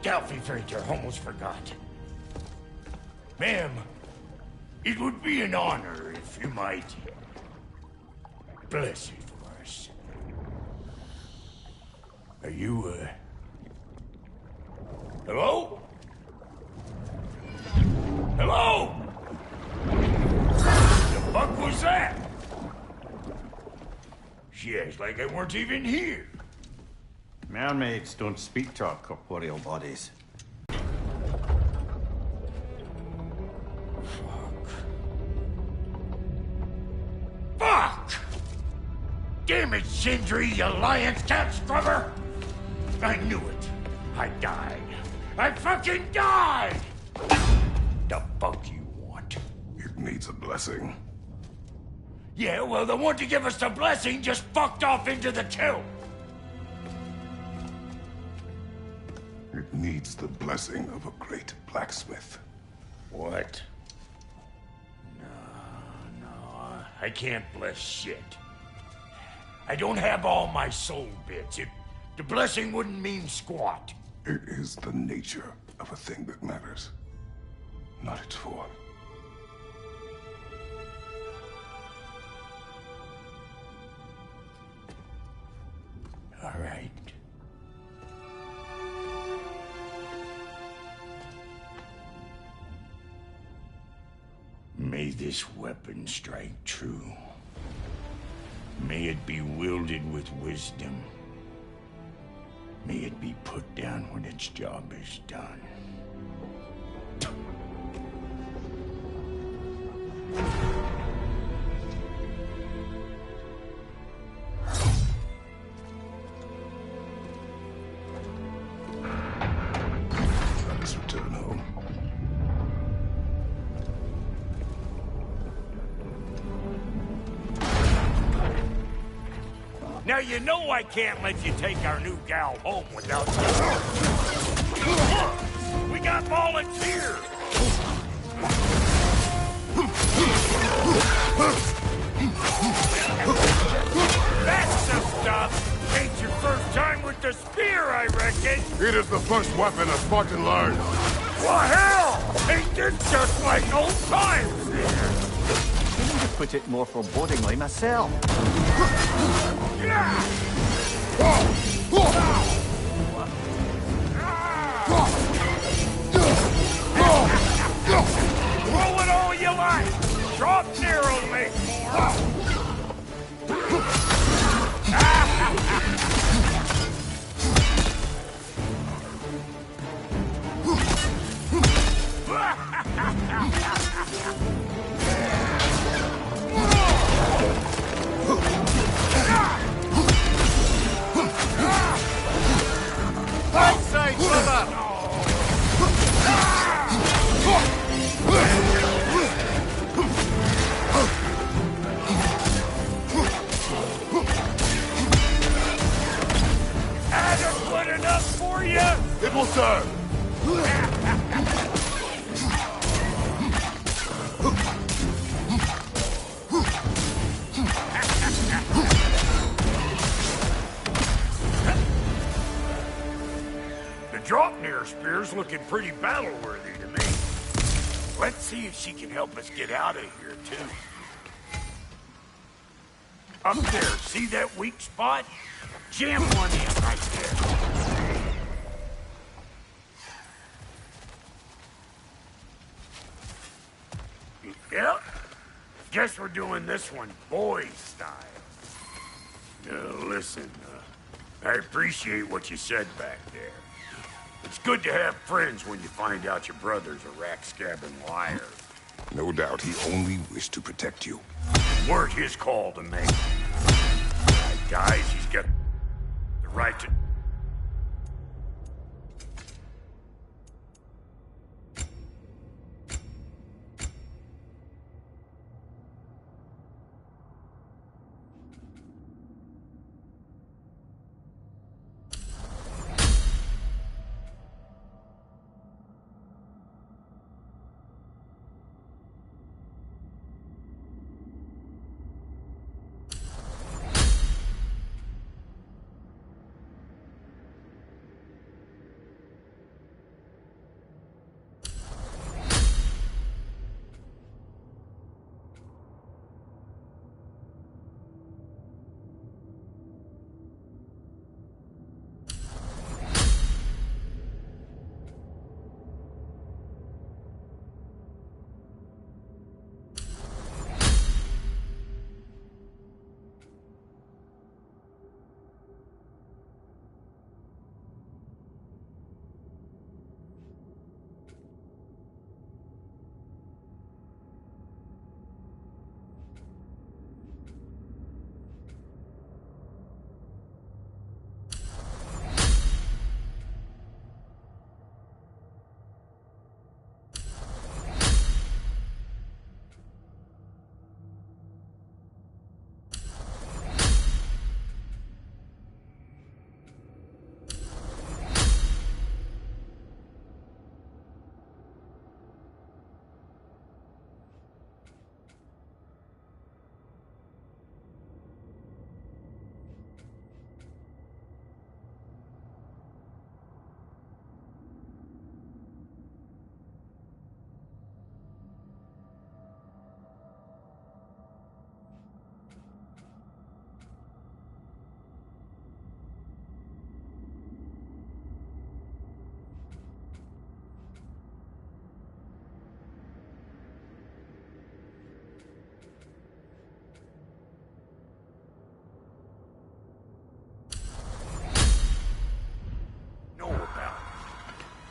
Delphi Freighter, almost forgot. Ma'am, it would be an honor if you might bless it for us. Are you, hello? Hello? The fuck was that? She acts like I weren't even here. Mermaids don't speak to our corporeal bodies. Fuck! Damn it, Sindri, you lion cat scrubber! I knew it. I died. I fucking died! The fuck you want? It needs a blessing. Yeah, well, the one to give us the blessing just fucked off into the tomb. needs the blessing of a great blacksmith. What? No, I can't bless shit. I don't have all my soul bits. The blessing wouldn't mean squat. It is the nature of a thing that matters, not its form. All right. May this weapon strike true. May it be wielded with wisdom. May it be put down when its job is done. Let us return home. Now you know I can't let you take our new gal home without we got volunteers! That's the stuff! Ain't your first time with the spear, I reckon! It is the first weapon a Spartan learned. Well, hell! Ain't this just like old times here? I need to put it more forebodingly myself. Throw it all you like! Drop Nero, make more! Outside, brother! Adequate enough for you? It will serve. The Draupnir spear's looking pretty battle-worthy to me. Let's see if she can help us get out of here, too. Up there, see that weak spot? Jam one in right there. Yep. Guess we're doing this one boy style. Listen, I appreciate what you said back there. It's good to have friends when you find out your brother's a rack-scabbing liar. No doubt he only wished to protect you. Weren't his call to make. Right, guys, he's got the right to...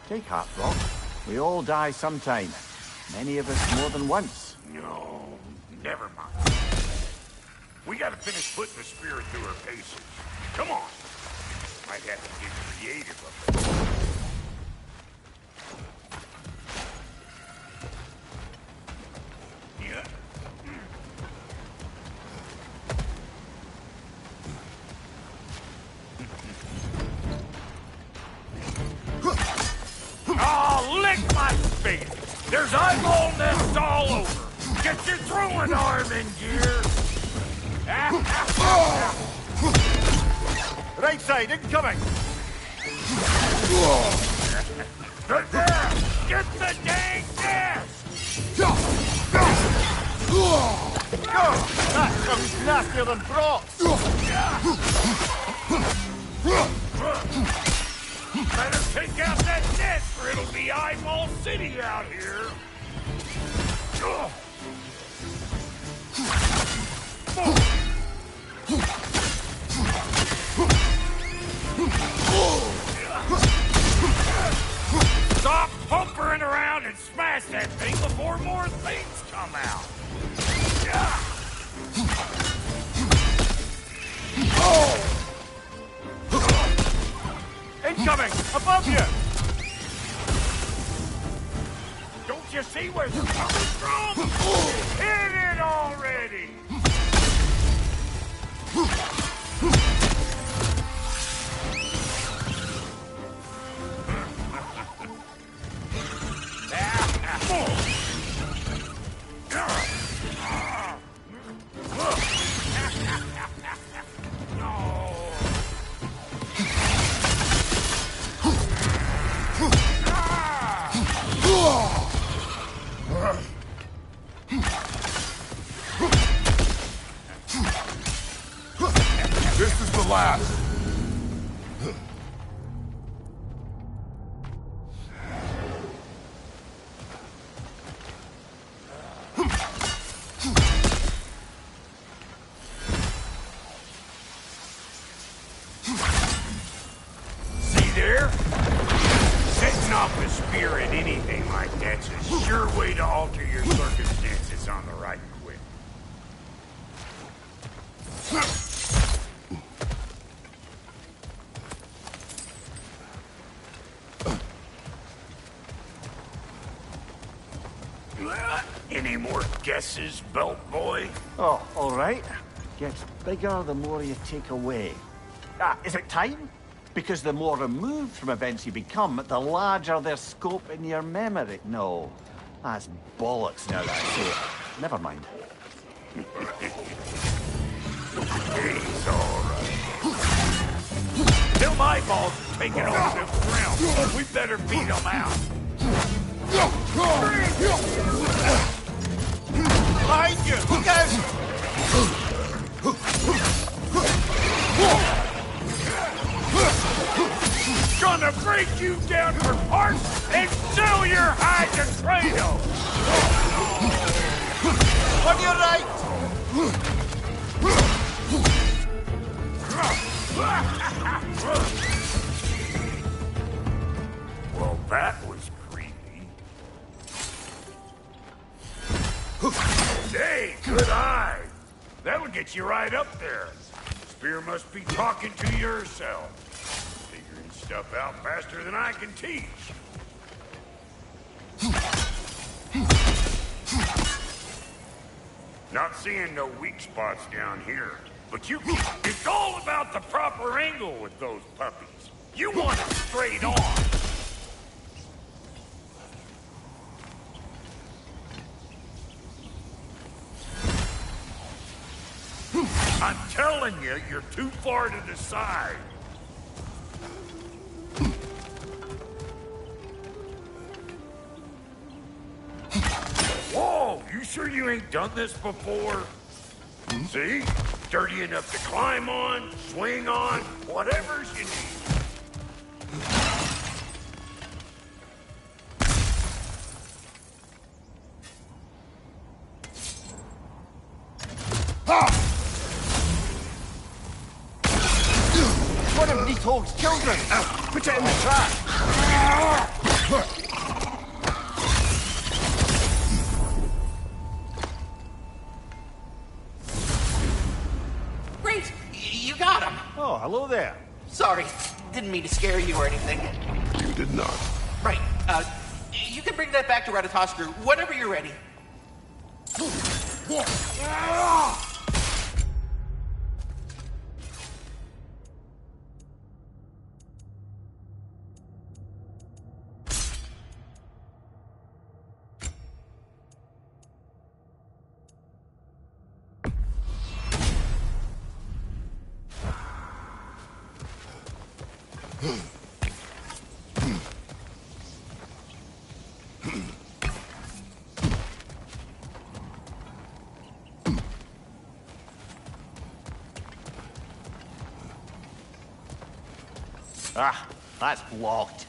Take heart, Brock. We all die sometime. Many of us more than once. No, never mind. We gotta finish putting the spirit through her paces. Come on. Might have to get creative up there. Oh, lick my face! There's eyeball nests all over! Get your throwing arm in gear! Right side, incoming! There! Get the dang nest! That sounds nastier than Brock's! Better take out that nest or it'll be Eyeball City out here! Stop pumpering around and smash that thing before more things come out! Incoming! Above you! Don't you see where they're coming from? Hit it already! This is the last. See there? Setting off a spear at anything like that's a sure way to alter your circumstances on the right quick. Any more guesses, Belt Boy? Oh, all right. Gets bigger the more you take away. Is it time? Because the more removed from events you become, the larger their scope in your memory. No, that's bollocks now that I say it. Never mind. He's all right. Them eyeballs are taking over the ground. We better beat them out. Behind you! Look out! Gonna break you down for parts and sell your hide to Kratos! On your right! Well, that was creepy. Hey, good eye! That'll get you right up there. Spear must be talking to yourself. Figuring stuff out faster than I can teach. Not seeing no weak spots down here. But you can... It's all about the proper angle with those puppies. You want it straight on. I'm telling you, you're too far to the side. Whoa, you sure you ain't done this before? See? Dirty enough to climb on, swing on, whatever's you need. One of Nidhogg's children! Put it in the trap! hello there. Sorry, didn't mean to scare you or anything. You did not. Right, you can bring that back to Ratatoskru whenever you're ready. Ah, that's blocked.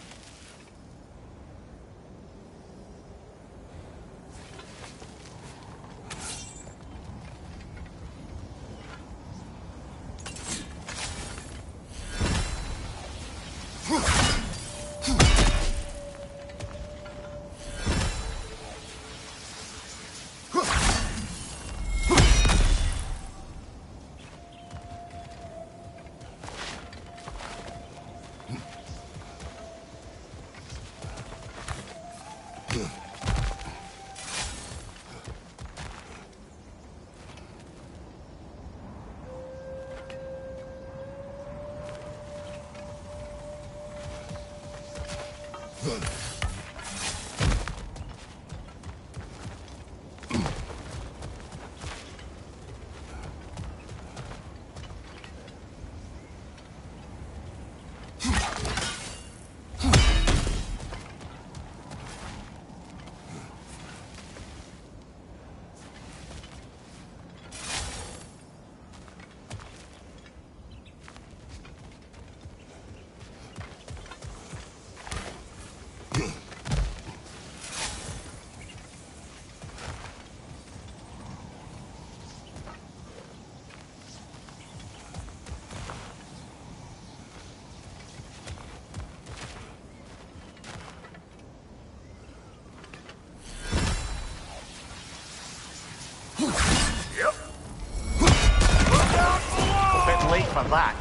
For that.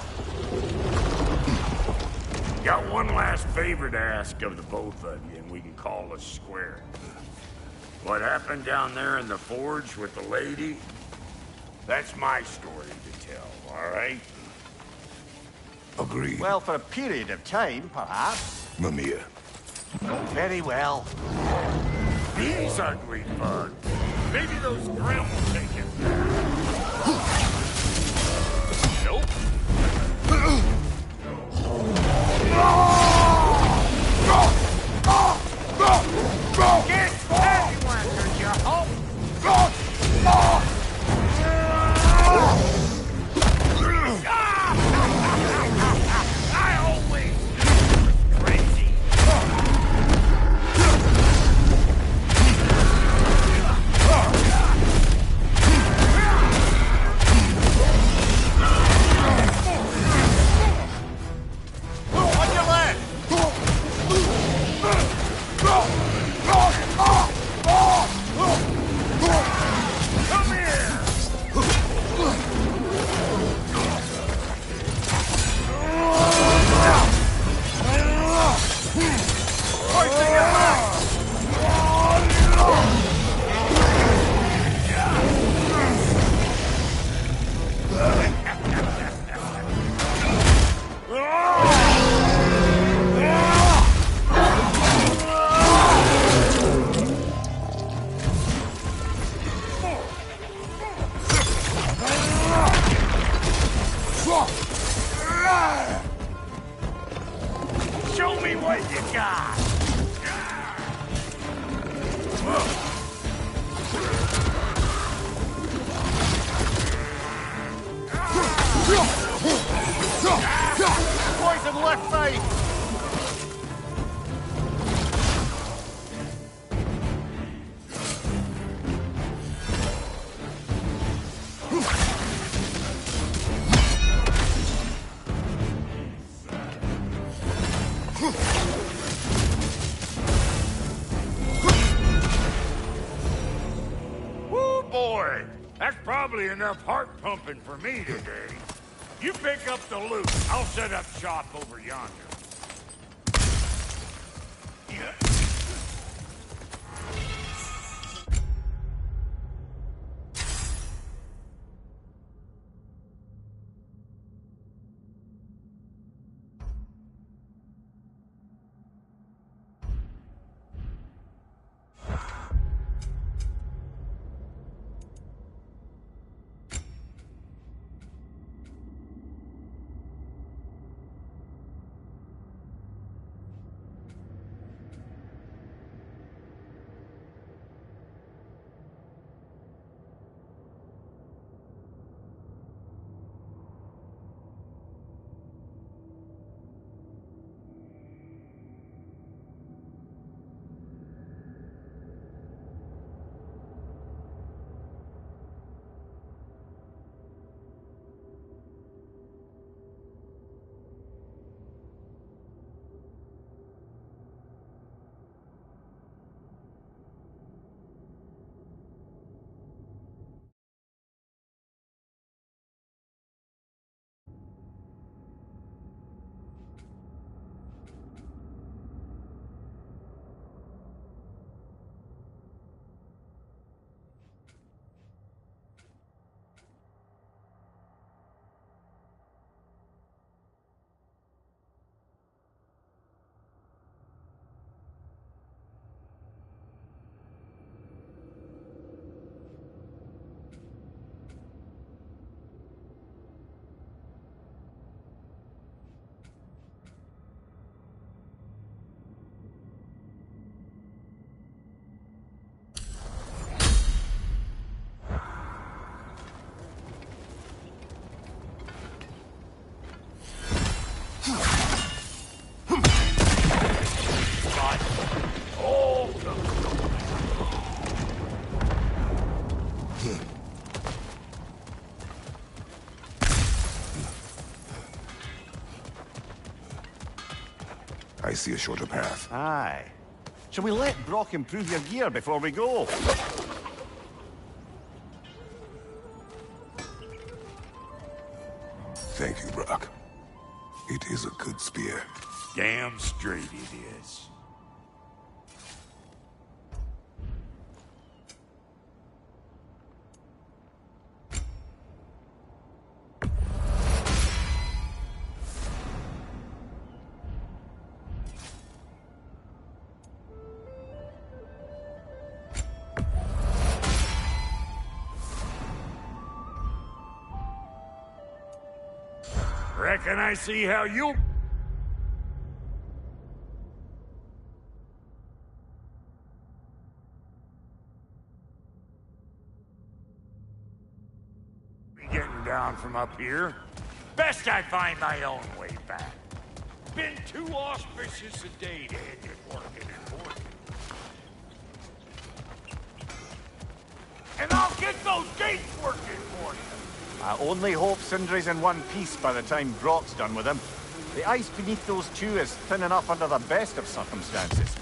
Got one last favor to ask of the both of you, and we can call us square. What happened down there in the forge with the lady? That's my story to tell, all right? Agreed. Well, for a period of time, perhaps. Mimir. Very well. These ugly bugs. Maybe those grill will take it back. Nope. Get everyone, don't you hope? I always knew it was crazy. On your left! Come here! Hoisting it back! Show me what you got! Poison left side! Woo, boy! That's probably enough heart pumping for me today. You pick up the loot. I'll set up shop over yonder. Yeah. I see a shorter path. Aye. Shall we let Brock improve your gear before we go? Thank you, Brock. It is a good spear. Damn straight it is. Reckon I see how you... be getting down from up here. Best I find my own way back. Been too auspicious a day to end it working and working. And I'll get those gates working for you. I only hope Sindri's in one piece by the time Brock's done with him. The ice beneath those two is thin enough under the best of circumstances.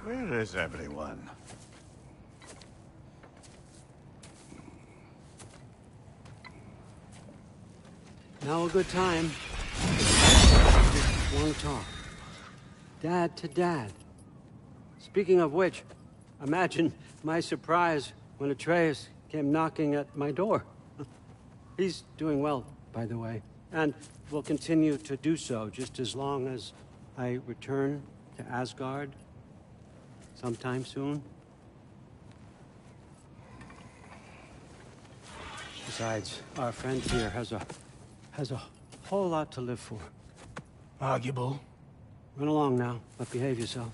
Where is everyone? Now a good time. Want to talk. Dad to dad. Speaking of which, imagine my surprise when Atreus came knocking at my door. He's doing well, by the way, and will continue to do so just as long as I return to Asgard sometime soon. Besides, our friend here has a whole lot to live for. Arguable. Run along now, but behave yourself.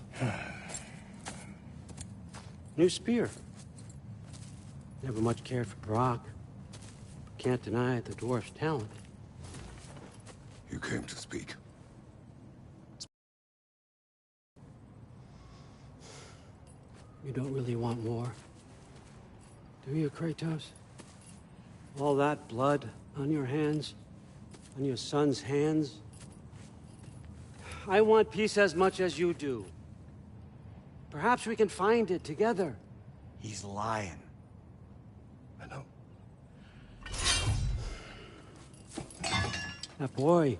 New spear. Never much cared for Brock. Can't deny the dwarf's talent. You came to speak. You don't really want war, do you, Kratos? All that blood on your hands, on your son's hands. I want peace as much as you do. Perhaps we can find it together. He's lying. I know. That boy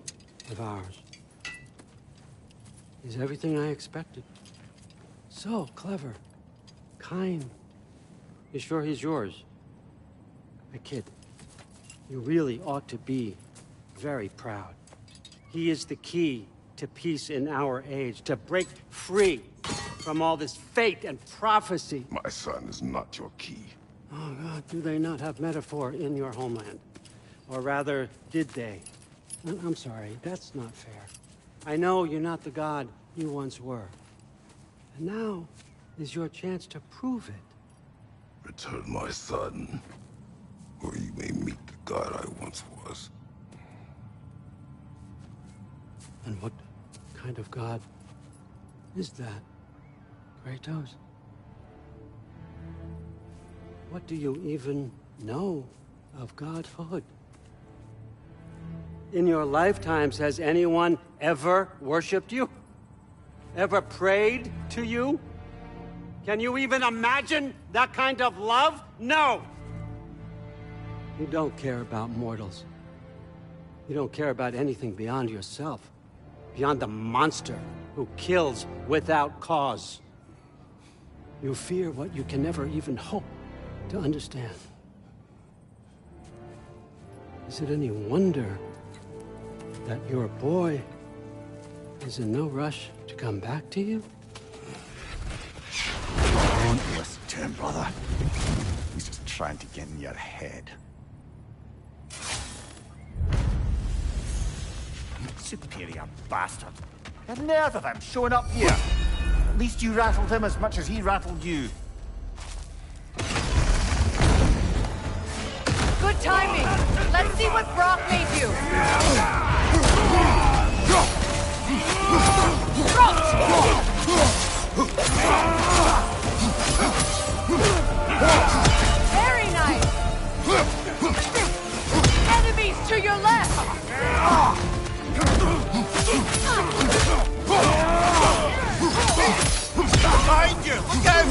of ours is everything I expected. So clever, kind. You sure he's yours? I kid. You really ought to be very proud. He is the key to peace in our age, to break free from all this fate and prophecy. My son is not your key. Oh, God, do they not have metaphor in your homeland? Or rather, did they? I'm sorry, that's not fair. I know you're not the god you once were. And now is your chance to prove it. Return my son, or you may meet the god I once was. And what kind of god is that, Kratos? What do you even know of godhood? In your lifetimes, has anyone ever worshipped you? Ever prayed to you? Can you even imagine that kind of love? No! You don't care about mortals. You don't care about anything beyond yourself. Beyond the monster who kills without cause. You fear what you can never even hope to understand. Is it any wonder that your boy is in no rush to come back to you? Don't listen to him, brother. He's just trying to get in your head. Superior bastard. The nerve of him showing up here. At least you rattled him as much as he rattled you. Good timing. Let's see what Brock made you. Very nice. Enemies to your left. Behind you! Look out!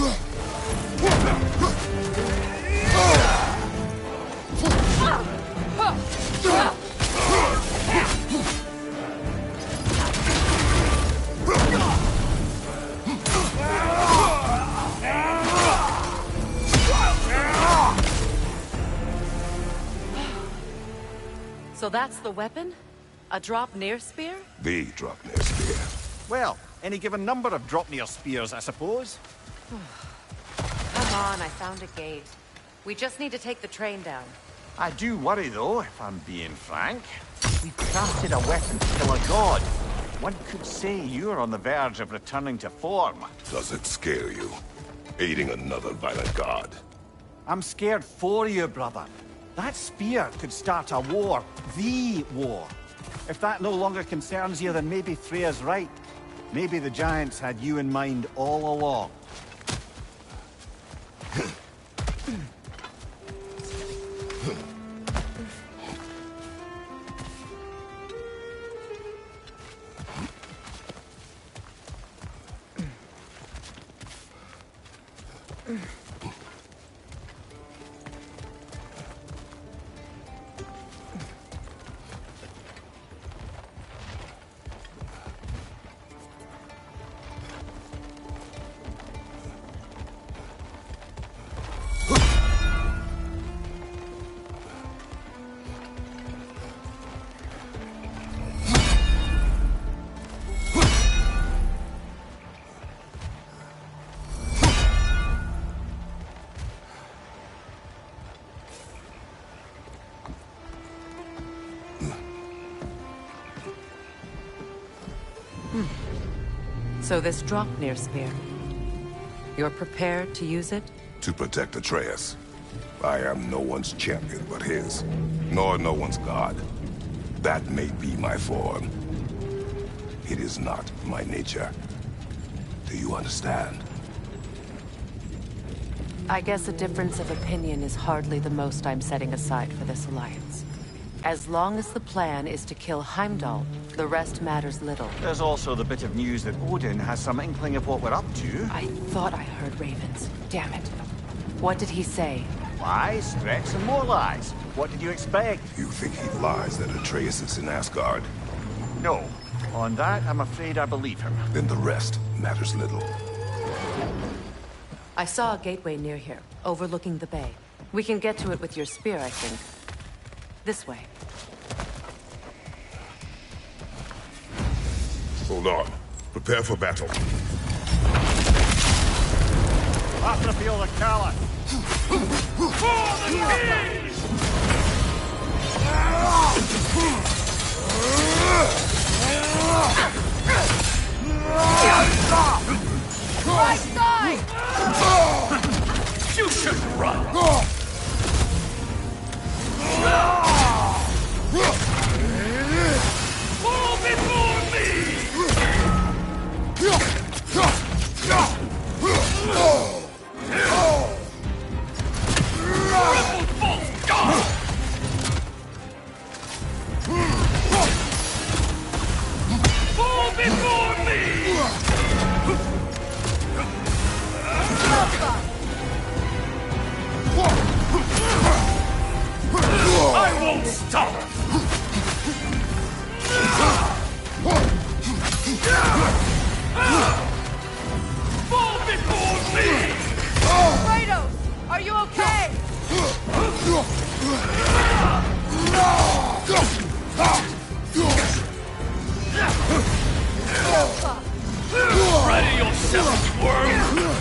So that's the weapon? A drop-near spear? The Dropnir spear. Well, any given number of drop-near spears, I suppose. Come on, I found a gate. We just need to take the train down. I do worry, though, if I'm being frank. We've crafted a weapon to kill a god. One could say you're on the verge of returning to form. Does it scare you? Aiding another violent god? I'm scared for you, brother. That spear could start a war. The war. If that no longer concerns you, then maybe Freya's right. Maybe the Giants had you in mind all along. So this Draupnir spear, you're prepared to use it? To protect Atreus. I am no one's champion but his, nor no one's god. That may be my form. It is not my nature. Do you understand? I guess a difference of opinion is hardly the most I'm setting aside for this alliance. As long as the plan is to kill Heimdall, the rest matters little. There's also the bit of news that Odin has some inkling of what we're up to. I thought I heard ravens. Damn it. What did he say? Lies, threats, and more lies. What did you expect? You think he lies that Atreus is in Asgard? No. On that, I'm afraid I believe him. Then the rest matters little. I saw a gateway near here, overlooking the bay. We can get to it with your spear, I think. This way. Hold on. Prepare for battle. After feel the Kala. Right side! You should run! Fall before me! Fall before me! I won't stop! Fall before me! Kratos, are you okay? Ready yourself, worm!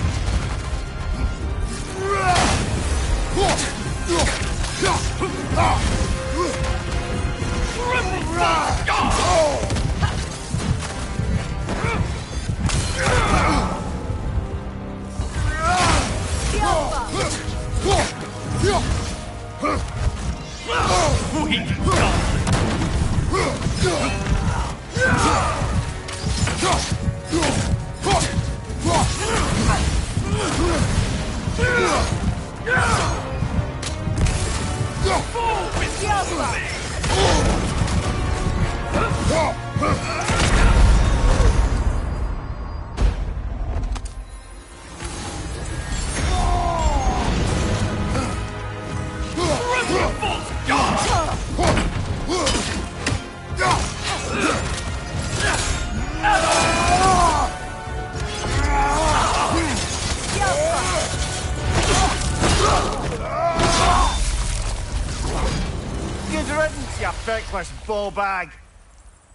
Feckless ball bag.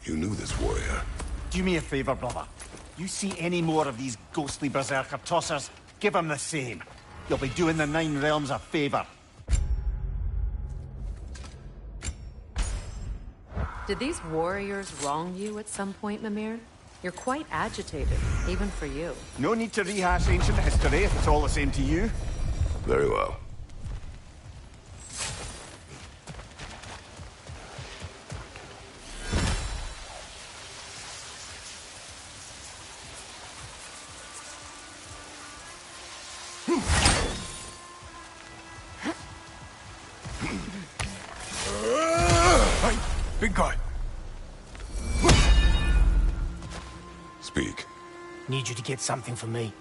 You knew this warrior. Do me a favor, brother. You see any more of these ghostly berserker tossers, give them the same. You'll be doing the Nine Realms a favor. Did these warriors wrong you at some point, Mimir? You're quite agitated, even for you. No need to rehash ancient history if it's all the same to you. Very well. Big guy. Speak. Need you to get something for me.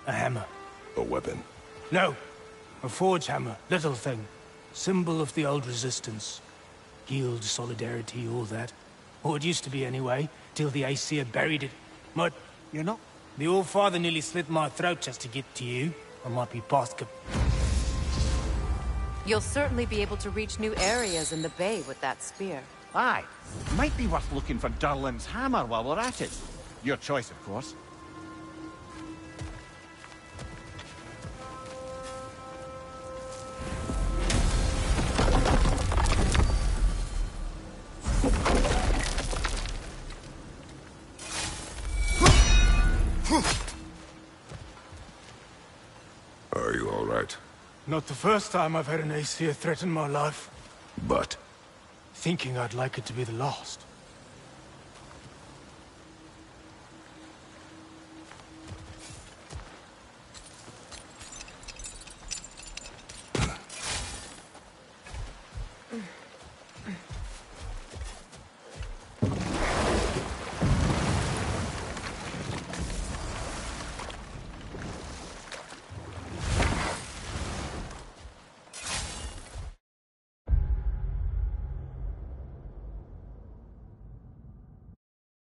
A hammer. A weapon. No. A forge hammer, little thing. Symbol of the old resistance. Guild, solidarity, all that. Or it used to be anyway, till the Aesir buried it. But you're not... The All-Father nearly slit my throat just to get to you. I might be past... You'll certainly be able to reach new areas in the bay with that spear. Aye. Might be worth looking for Durlin's hammer while we're at it. Your choice, of course. Are you all right? Not the first time I've had an Aesir threaten my life. But? Thinking I'd like it to be the last.